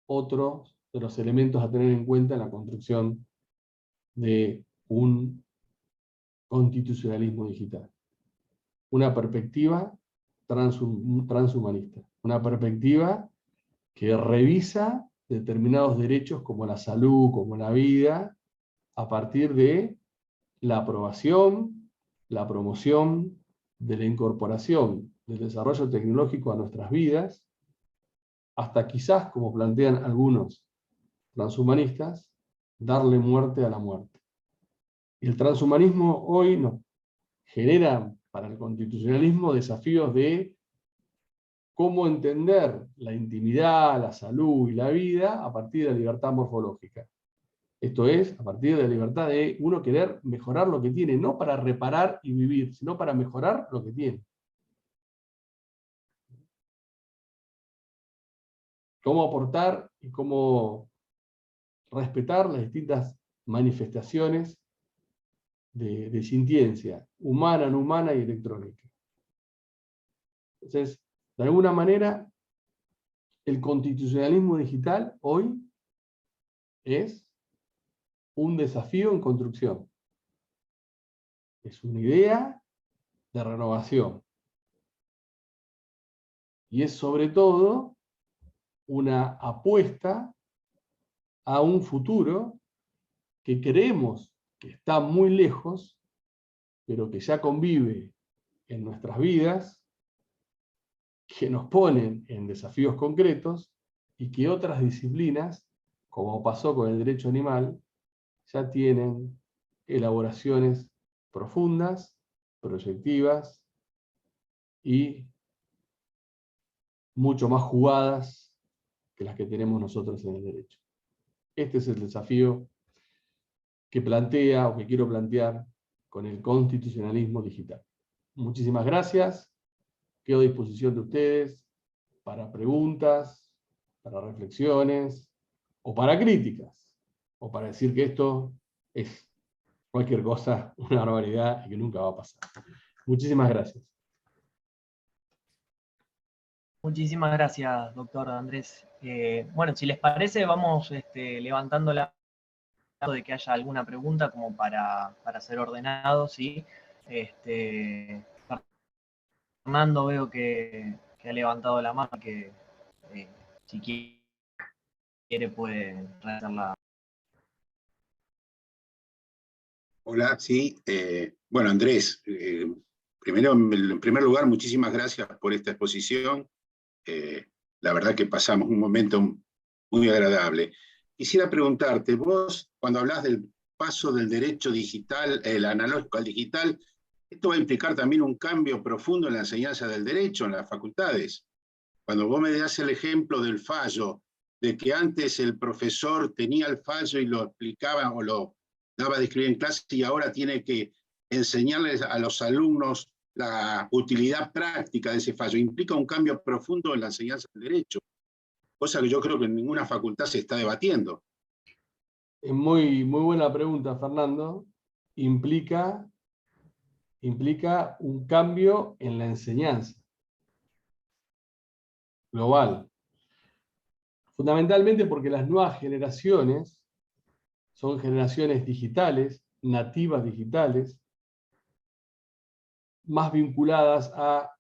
otro de los elementos a tener en cuenta en la construcción de un constitucionalismo digital. Una perspectiva transhumanista, una perspectiva que revisa determinados derechos como la salud, como la vida, a partir de la aprobación, la promoción de la incorporación del desarrollo tecnológico a nuestras vidas, hasta quizás, como plantean algunos transhumanistas, darle muerte a la muerte. Y el transhumanismo hoy nos genera para el constitucionalismo desafíos de cómo entender la intimidad, la salud y la vida a partir de la libertad morfológica. Esto es, a partir de la libertad de uno querer mejorar lo que tiene, no para reparar y vivir, sino para mejorar lo que tiene. Cómo aportar y cómo respetar las distintas manifestaciones de sintiencia, humana, no humana y electrónica. Entonces, de alguna manera, el constitucionalismo digital hoy es un desafío en construcción. Es una idea de renovación. Y es sobre todo una apuesta a un futuro que creemos que está muy lejos, pero que ya convive en nuestras vidas, que nos ponen en desafíos concretos y que otras disciplinas, como pasó con el derecho animal, ya tienen elaboraciones profundas, proyectivas y mucho más jugadas que las que tenemos nosotros en el derecho. Este es el desafío que plantea o que quiero plantear con el constitucionalismo digital. Muchísimas gracias. Quedo a disposición de ustedes para preguntas, para reflexiones, o para críticas, o para decir que esto es cualquier cosa, una barbaridad y que nunca va a pasar. Muchísimas gracias. Muchísimas gracias, doctor Andrés. Bueno, si les parece, vamos levantando la mano de que haya alguna pregunta como para ser ordenado, ¿sí? Fernando veo que ha levantado la mano, que si quiere puede realizarla. Hola, sí. Bueno, Andrés, Primero, en primer lugar, muchísimas gracias por esta exposición. La verdad que pasamos un momento muy agradable. Quisiera preguntarte, vos, cuando hablas del paso del derecho digital, el analógico al digital, esto va a implicar también un cambio profundo en la enseñanza del derecho en las facultades. Cuando vos me das el ejemplo del fallo, de que antes el profesor tenía el fallo y lo explicaba o lo daba de escribir en clase y ahora tiene que enseñarles a los alumnos la utilidad práctica de ese fallo, implica un cambio profundo en la enseñanza del derecho, cosa que yo creo que en ninguna facultad se está debatiendo. Es muy buena pregunta, Fernando. Implica un cambio en la enseñanza global. Fundamentalmente porque las nuevas generaciones son generaciones digitales, nativas digitales, más vinculadas a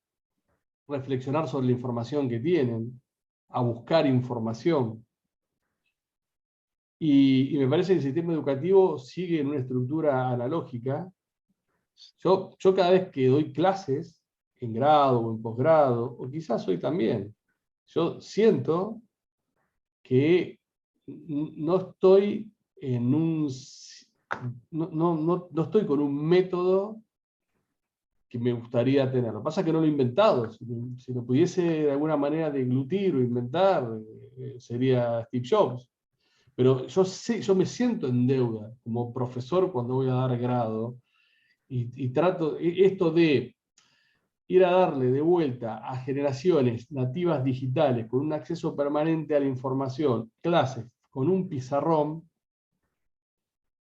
reflexionar sobre la información que tienen, a buscar información. Y me parece que el sistema educativo sigue en una estructura analógica. Yo cada vez que doy clases, en grado o en posgrado, o quizás hoy también, yo siento que no estoy en un... no estoy con un método que me gustaría tener. Lo que pasa es que no lo he inventado. Si lo pudiese de alguna manera deglutir o inventar, sería Steve Jobs. Pero yo me siento en deuda como profesor cuando voy a dar grado y trato esto de ir a darle de vuelta a generaciones nativas digitales con un acceso permanente a la información, clases con un pizarrón,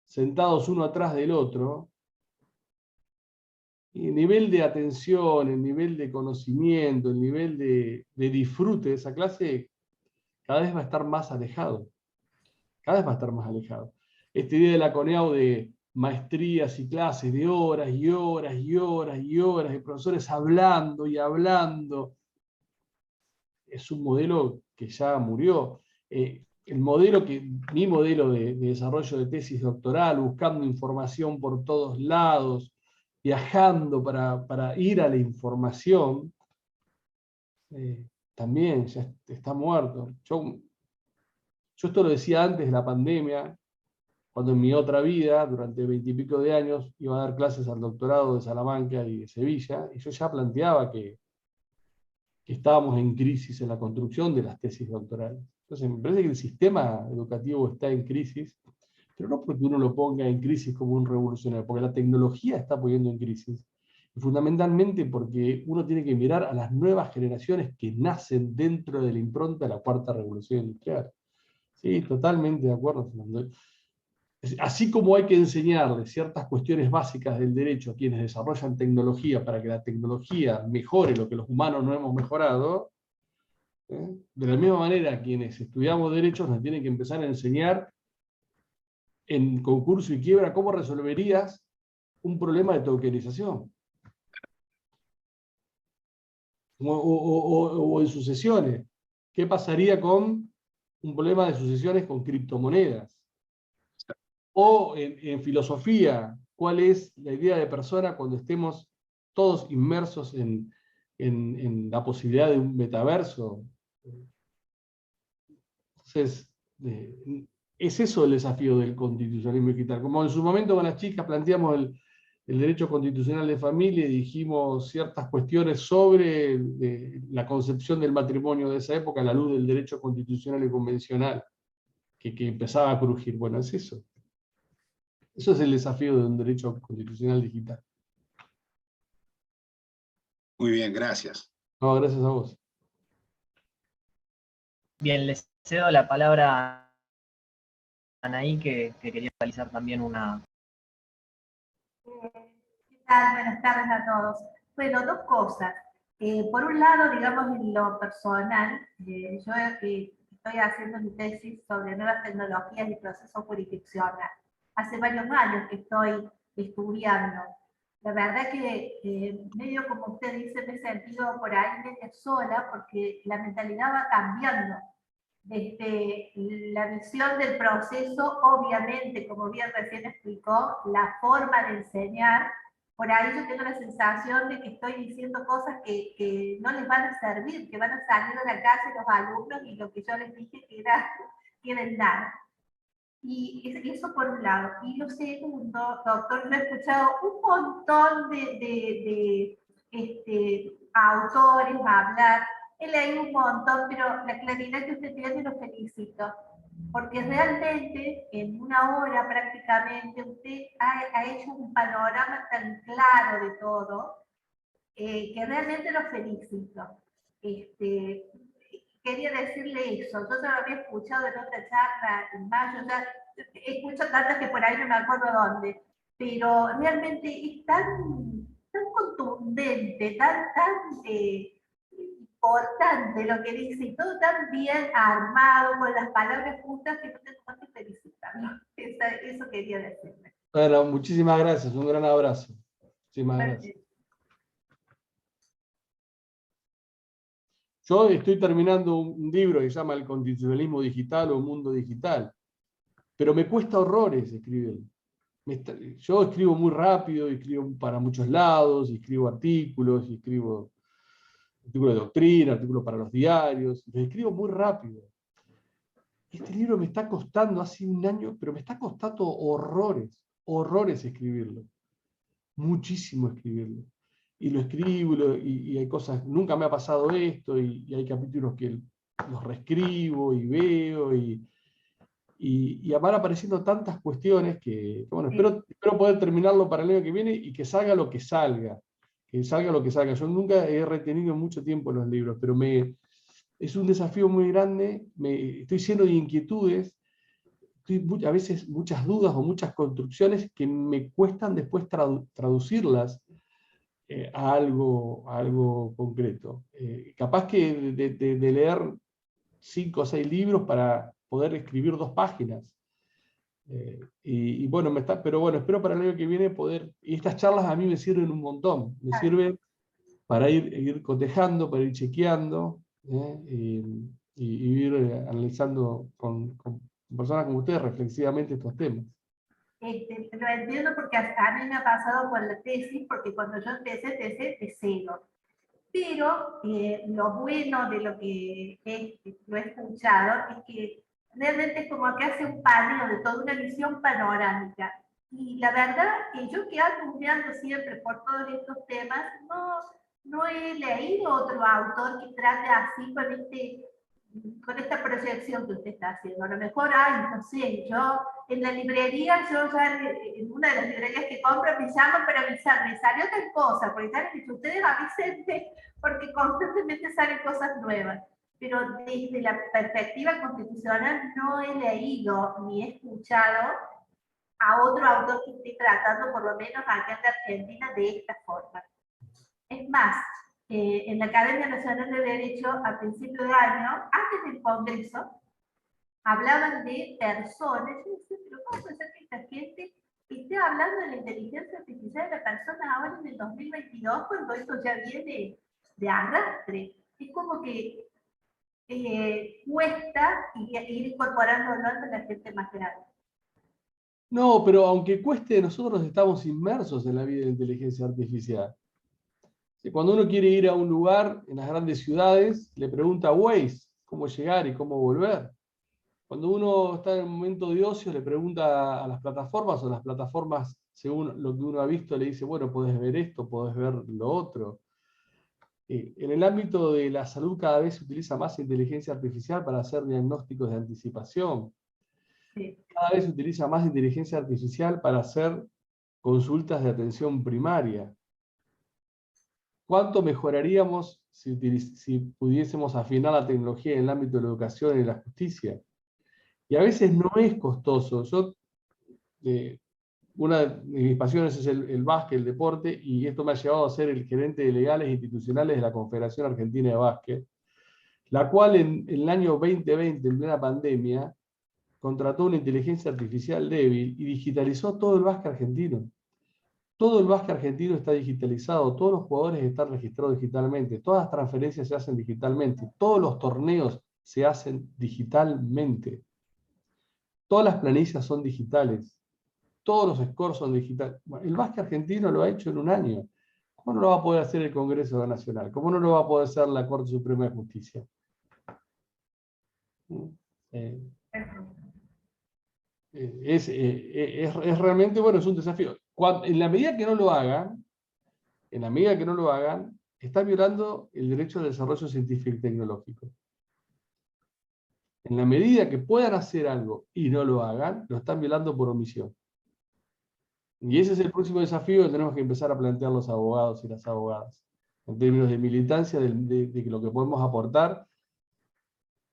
sentados uno atrás del otro, y el nivel de atención, el nivel de conocimiento, el nivel de disfrute de esa clase cada vez va a estar más alejado. Cada vez va a estar más alejado. Esta idea de la CONEAU de maestrías y clases de horas y horas y horas y horas de profesores hablando y hablando, es un modelo que ya murió. Mi modelo de desarrollo de tesis doctoral, buscando información por todos lados, viajando para ir a la información, también ya está muerto. Yo esto lo decía antes de la pandemia, cuando en mi otra vida, durante 20 y pico de años, iba a dar clases al doctorado de Salamanca y de Sevilla, y yo ya planteaba que estábamos en crisis en la construcción de las tesis doctorales. Entonces me parece que el sistema educativo está en crisis, pero no porque uno lo ponga en crisis como un revolucionario, porque la tecnología está poniendo en crisis, y fundamentalmente porque uno tiene que mirar a las nuevas generaciones que nacen dentro de la impronta de la cuarta revolución industrial. Sí, totalmente de acuerdo, Fernando. Así como hay que enseñarles ciertas cuestiones básicas del derecho a quienes desarrollan tecnología para que la tecnología mejore lo que los humanos no hemos mejorado, de la misma manera quienes estudiamos derechos nos tienen que empezar a enseñar en concurso y quiebra cómo resolverías un problema de tokenización. O en sucesiones. ¿Qué pasaría con un problema de sucesiones con criptomonedas? O en filosofía, ¿cuál es la idea de persona cuando estemos todos inmersos en la posibilidad de un metaverso? Entonces, es eso el desafío del constitucionalismo digital. Como en su momento con las chicas planteamos el derecho constitucional de familia y dijimos ciertas cuestiones sobre la concepción del matrimonio de esa época a la luz del derecho constitucional y convencional, que empezaba a crujir. Bueno, es eso. Eso es el desafío de un derecho constitucional digital. Muy bien, gracias. No, gracias a vos. Bien, les cedo la palabra a Anaí, que quería realizar también una... ¿Qué tal? Buenas tardes a todos. Bueno, dos cosas. Por un lado, digamos, en lo personal, yo estoy haciendo mi tesis sobre nuevas tecnologías y procesos jurisdiccionales. Hace varios años que estoy estudiando. La verdad que medio como usted dice, me he sentido por ahí medio sola porque la mentalidad va cambiando. Desde la visión del proceso, obviamente, como bien recién explicó, la forma de enseñar por ahí yo tengo la sensación de que estoy diciendo cosas que no les van a servir, que van a salir a la calle los alumnos y lo que yo les dije que era nada. Y eso por un lado. Y lo segundo, doctor, lo he escuchado un montón de autores hablar, he leído un montón, pero la claridad que usted tiene lo felicito. Porque realmente en una hora prácticamente usted ha hecho un panorama tan claro de todo que realmente lo felicito. Quería decirle eso, yo ya lo había escuchado en otra charla en mayo, ya escucho tantas que por ahí no me acuerdo dónde, pero realmente es tan contundente, tan importante lo que dice, y todo tan bien armado, con las palabras justas, que no tengo más que felicitarlo. Eso quería decirme. Bueno, muchísimas gracias, un gran abrazo. Muchísimas gracias. Yo estoy terminando un libro que se llama El constitucionalismo digital o Mundo Digital, pero me cuesta horrores escribirlo. Yo escribo muy rápido, escribo para muchos lados, escribo artículos de doctrina, artículos para los diarios, los escribo muy rápido. Este libro me está costando, hace un año, pero me está costando horrores escribirlo. Muchísimo escribirlo. Y lo escribo, y hay cosas, nunca me ha pasado esto, y hay capítulos que los reescribo y veo, y van apareciendo tantas cuestiones que bueno, espero poder terminarlo para el año que viene y que salga lo que salga. Que salga lo que salga. Yo nunca he retenido mucho tiempo los libros, pero es un desafío muy grande, estoy lleno de inquietudes, a veces muchas dudas o muchas construcciones que me cuestan después traducirlas a algo concreto. Capaz que de leer 5 o 6 libros para poder escribir 2 páginas. Bueno, pero bueno, espero para el año que viene poder, y estas charlas a mí me sirven un montón, me sirven para ir cotejando, para ir chequeando, y ir analizando con personas como ustedes reflexivamente estos temas. Lo entiendo porque a mí me ha pasado con la tesis, porque cuando yo empecé de cero. Pero lo bueno de lo que lo he escuchado es que realmente es como que hace un paneo de toda una visión panorámica. Y la verdad que yo que ando husmeando siempre por todos estos temas, no he leído otro autor que trate así con esta proyección que usted está haciendo. A lo mejor, no sé, yo en la librería, yo ya en una de las librerías que compro me llaman para avisar, me salió tal cosa, porque ya les he dicho, ustedes avísenme, porque constantemente salen cosas nuevas. Pero desde la perspectiva constitucional no he leído ni he escuchado a otro autor que esté tratando, por lo menos acá en Argentina, de esta forma. Es más, en la Academia Nacional de Derecho, a principio de año, antes del Congreso, hablaban de personas. Yo decía, pero ¿cómo puede ser que esta gente esté hablando de la inteligencia artificial de la persona ahora en el 2022, cuando esto ya viene de arrastre? Es como que cuesta ir incorporándolo a la gente más grande. No, pero aunque cueste, nosotros estamos inmersos en la vida de la inteligencia artificial. Cuando uno quiere ir a un lugar en las grandes ciudades, le pregunta a Waze cómo llegar y cómo volver. Cuando uno está en un momento de ocio, le pregunta a las plataformas, o las plataformas, según lo que uno ha visto, le dice, bueno, podés ver esto, podés ver lo otro. En el ámbito de la salud cada vez se utiliza más inteligencia artificial para hacer diagnósticos de anticipación. Sí. Cada vez se utiliza más inteligencia artificial para hacer consultas de atención primaria. ¿Cuánto mejoraríamos si pudiésemos afinar la tecnología en el ámbito de la educación y de la justicia? Y a veces no es costoso. Una de mis pasiones es el básquet, el deporte, y esto me ha llevado a ser el gerente de legales e institucionales de la Confederación Argentina de Básquet, la cual en el año 2020, en plena pandemia, contrató una inteligencia artificial débil y digitalizó todo el básquet argentino. Todo el básquet argentino está digitalizado, todos los jugadores están registrados digitalmente, todas las transferencias se hacen digitalmente, todos los torneos se hacen digitalmente. Todas las planillas son digitales. todos los scores son digitales. Bueno, el básquet argentino lo ha hecho en un año. ¿Cómo no lo va a poder hacer el Congreso Nacional? ¿Cómo no lo va a poder hacer la Corte Suprema de Justicia? Es realmente, bueno, es un desafío. En la medida que no lo hagan, está violando el derecho al desarrollo científico y tecnológico. En la medida que puedan hacer algo y no lo hagan, lo están violando por omisión. Y ese es el próximo desafío que tenemos que empezar a plantear los abogados y las abogadas, en términos de militancia, de lo que podemos aportar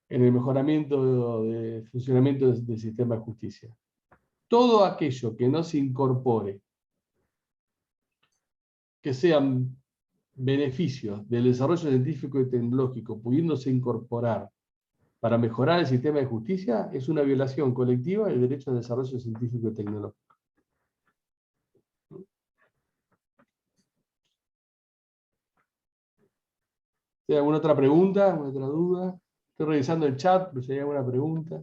en el mejoramiento del funcionamiento del sistema de justicia. Todo aquello que no se incorpore, que sean beneficios del desarrollo científico y tecnológico, pudiéndose incorporar para mejorar el sistema de justicia, es una violación colectiva del derecho al desarrollo científico y tecnológico. ¿Hay alguna otra pregunta? ¿Alguna otra duda? Estoy revisando el chat, pero si hay alguna pregunta.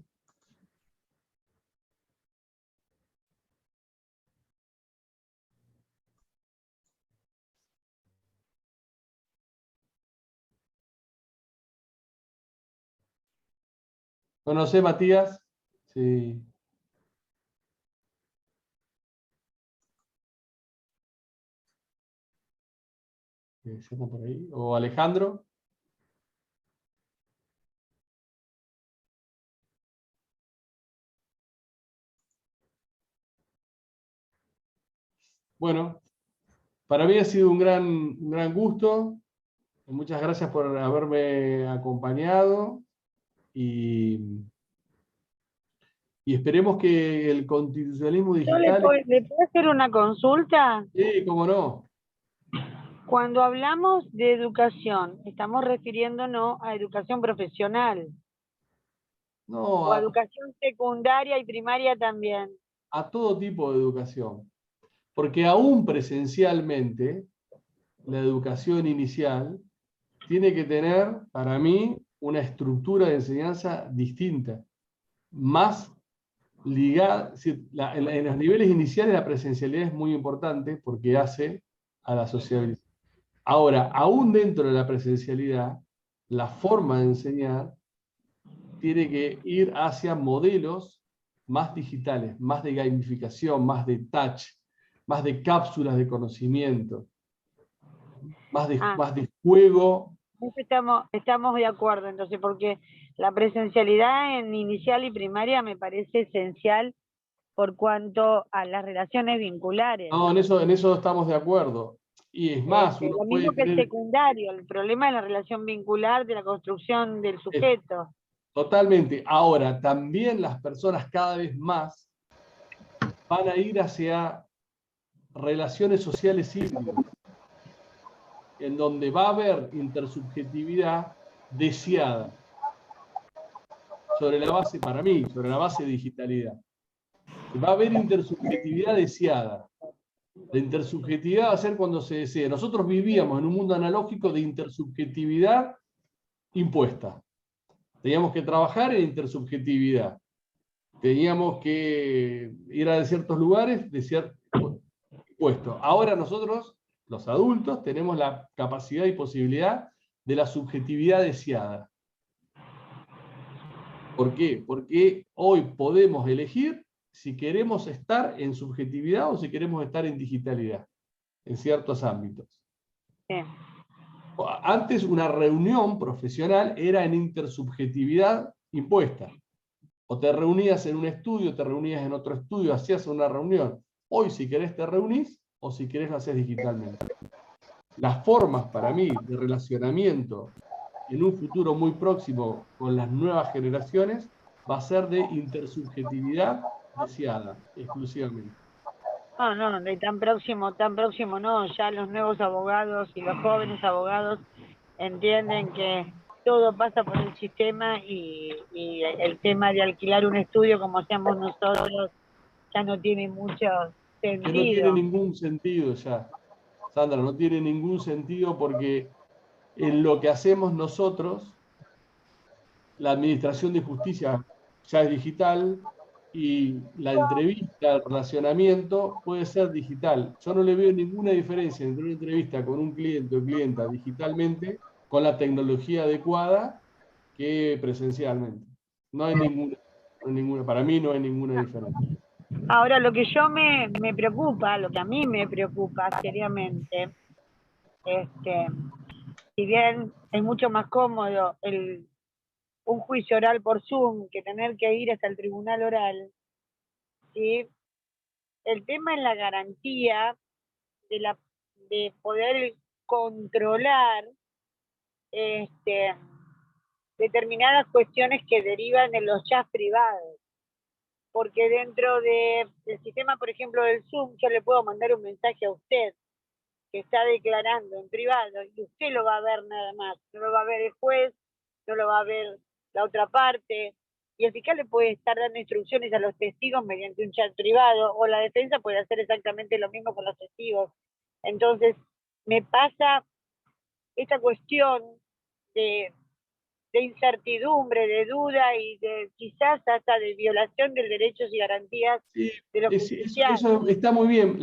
No sé, Matías. Sí. Por ahí. O Alejandro. Bueno, para mí ha sido un gran gusto. Muchas gracias por haberme acompañado. Y esperemos que el constitucionalismo digital... ¿Le puedo hacer una consulta? Sí, cómo no. Cuando hablamos de educación, estamos refiriéndonos a educación profesional. No, o a educación secundaria y primaria también. A todo tipo de educación. Porque aún presencialmente, la educación inicial tiene que tener, para mí, una estructura de enseñanza distinta. Más ligada, en los niveles iniciales la presencialidad es muy importante porque hace a la sociabilización. Ahora, aún dentro de la presencialidad, la forma de enseñar tiene que ir hacia modelos más digitales, más de gamificación, más de touch, más de cápsulas de conocimiento, más de juego. Estamos de acuerdo, entonces, porque la presencialidad en inicial y primaria me parece esencial por cuanto a las relaciones vinculares. No, en eso estamos de acuerdo. Y es más, lo mismo que el secundario, el problema es la relación vincular de la construcción del sujeto. Totalmente. Ahora, también las personas cada vez más van a ir hacia relaciones sociales híbridas, en donde va a haber intersubjetividad deseada, sobre la base, para mí, sobre la base de digitalidad. Va a haber intersubjetividad deseada. La intersubjetividad va a ser cuando se desee. Nosotros vivíamos en un mundo analógico de intersubjetividad impuesta. Teníamos que trabajar en intersubjetividad. Teníamos que ir a ciertos lugares de cierto puesto. Ahora nosotros, los adultos, tenemos la capacidad y posibilidad de la subjetividad deseada. ¿Por qué? Porque hoy podemos elegir si queremos estar en subjetividad o si queremos estar en digitalidad, en ciertos ámbitos. Sí. Antes una reunión profesional era en intersubjetividad impuesta. O te reunías en un estudio, te reunías en otro estudio, hacías una reunión. Hoy si querés te reunís o si querés lo haces digitalmente. Las formas para mí de relacionamiento en un futuro muy próximo con las nuevas generaciones va a ser de intersubjetividad deseada, exclusivamente. No, de tan próximo no. Ya los nuevos abogados y los jóvenes abogados entienden que todo pasa por el sistema y el tema de alquilar un estudio como hacemos nosotros ya no tiene mucho sentido. Que no tiene ningún sentido ya, Sandra, no tiene ningún sentido porque en lo que hacemos nosotros, la administración de justicia ya es digital, y la entrevista, el relacionamiento puede ser digital. Yo no le veo ninguna diferencia entre una entrevista con un cliente o clienta digitalmente con la tecnología adecuada que presencialmente. No hay ninguna, para mí no hay ninguna diferencia. Ahora, lo que me preocupa, lo que a mí me preocupa seriamente, si bien es mucho más cómodo un juicio oral por Zoom que tener que ir hasta el tribunal oral, ¿sí? El tema es la garantía de poder controlar determinadas cuestiones que derivan en los chats privados. Porque dentro del sistema, por ejemplo, del Zoom, yo le puedo mandar un mensaje a usted que está declarando en privado y usted lo va a ver nada más. No lo va a ver el juez, no lo va a ver la otra parte. Y el fiscal le puede estar dando instrucciones a los testigos mediante un chat privado, o la defensa puede hacer exactamente lo mismo con los testigos. Entonces, me pasa esta cuestión de incertidumbre, de duda y de quizás hasta de violación de derechos y garantías Sí, de los justiciables. eso está muy bien.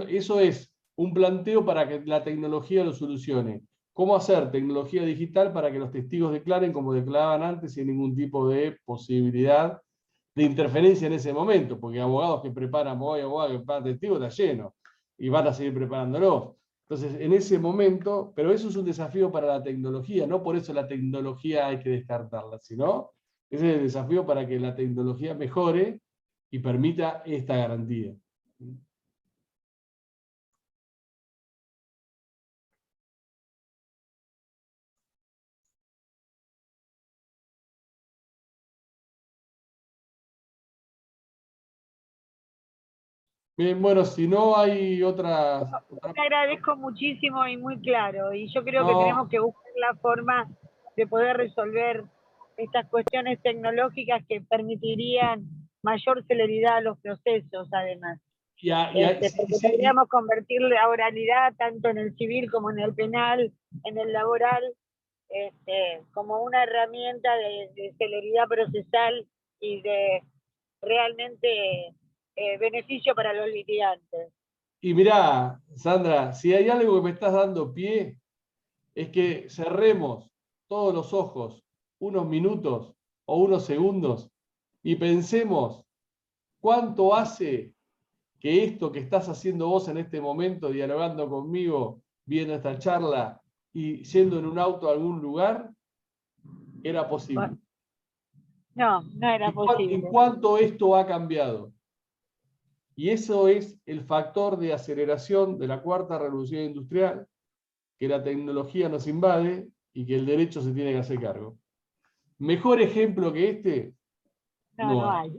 Eso es un planteo para que la tecnología lo solucione. ¿Cómo hacer tecnología digital para que los testigos declaren como declaraban antes sin ningún tipo de posibilidad de interferencia en ese momento? Porque abogados que preparan, abogados que preparan testigos está lleno y van a seguir preparándolos. Entonces, en ese momento, pero eso es un desafío para la tecnología, no por eso la tecnología hay que descartarla, sino ese es el desafío para que la tecnología mejore y permita esta garantía. Bien, bueno, si no hay otra... Te agradezco muchísimo y muy claro, y yo creo que No, tenemos que buscar la forma de poder resolver estas cuestiones tecnológicas que permitirían mayor celeridad a los procesos, además. Porque podríamos convertir la oralidad tanto en el civil como en el penal, en el laboral, como una herramienta de celeridad procesal y de realmente beneficio para los litigantes. y mirá, Sandra, si hay algo que me estás dando pie, es que cerremos todos los ojos unos minutos o unos segundos y pensemos cuánto hace que esto que estás haciendo vos en este momento, dialogando conmigo, viendo esta charla y yendo en un auto a algún lugar, era posible. No, no era posible. ¿En cuánto esto ha cambiado? Y eso es el factor de aceleración de la cuarta revolución industrial, que la tecnología nos invade y que el derecho se tiene que hacer cargo. Mejor ejemplo que este, no hay.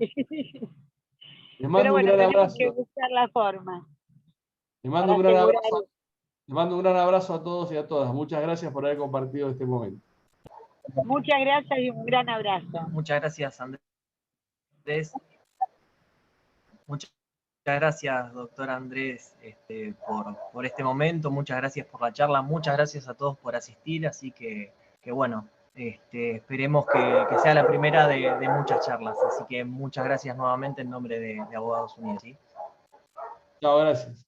Les mando un gran abrazo. Tenemos que buscar la forma. Les mando un gran abrazo a todos y a todas. Muchas gracias por haber compartido este momento. Muchas gracias y un gran abrazo. Muchas gracias, Andrés. Muchas gracias, doctor Andrés, por este momento. Muchas gracias por la charla. Muchas gracias a todos por asistir. Así que bueno, esperemos que sea la primera de muchas charlas. Así que muchas gracias nuevamente en nombre de Abogados Unidos. ¿Sí? Chao, gracias.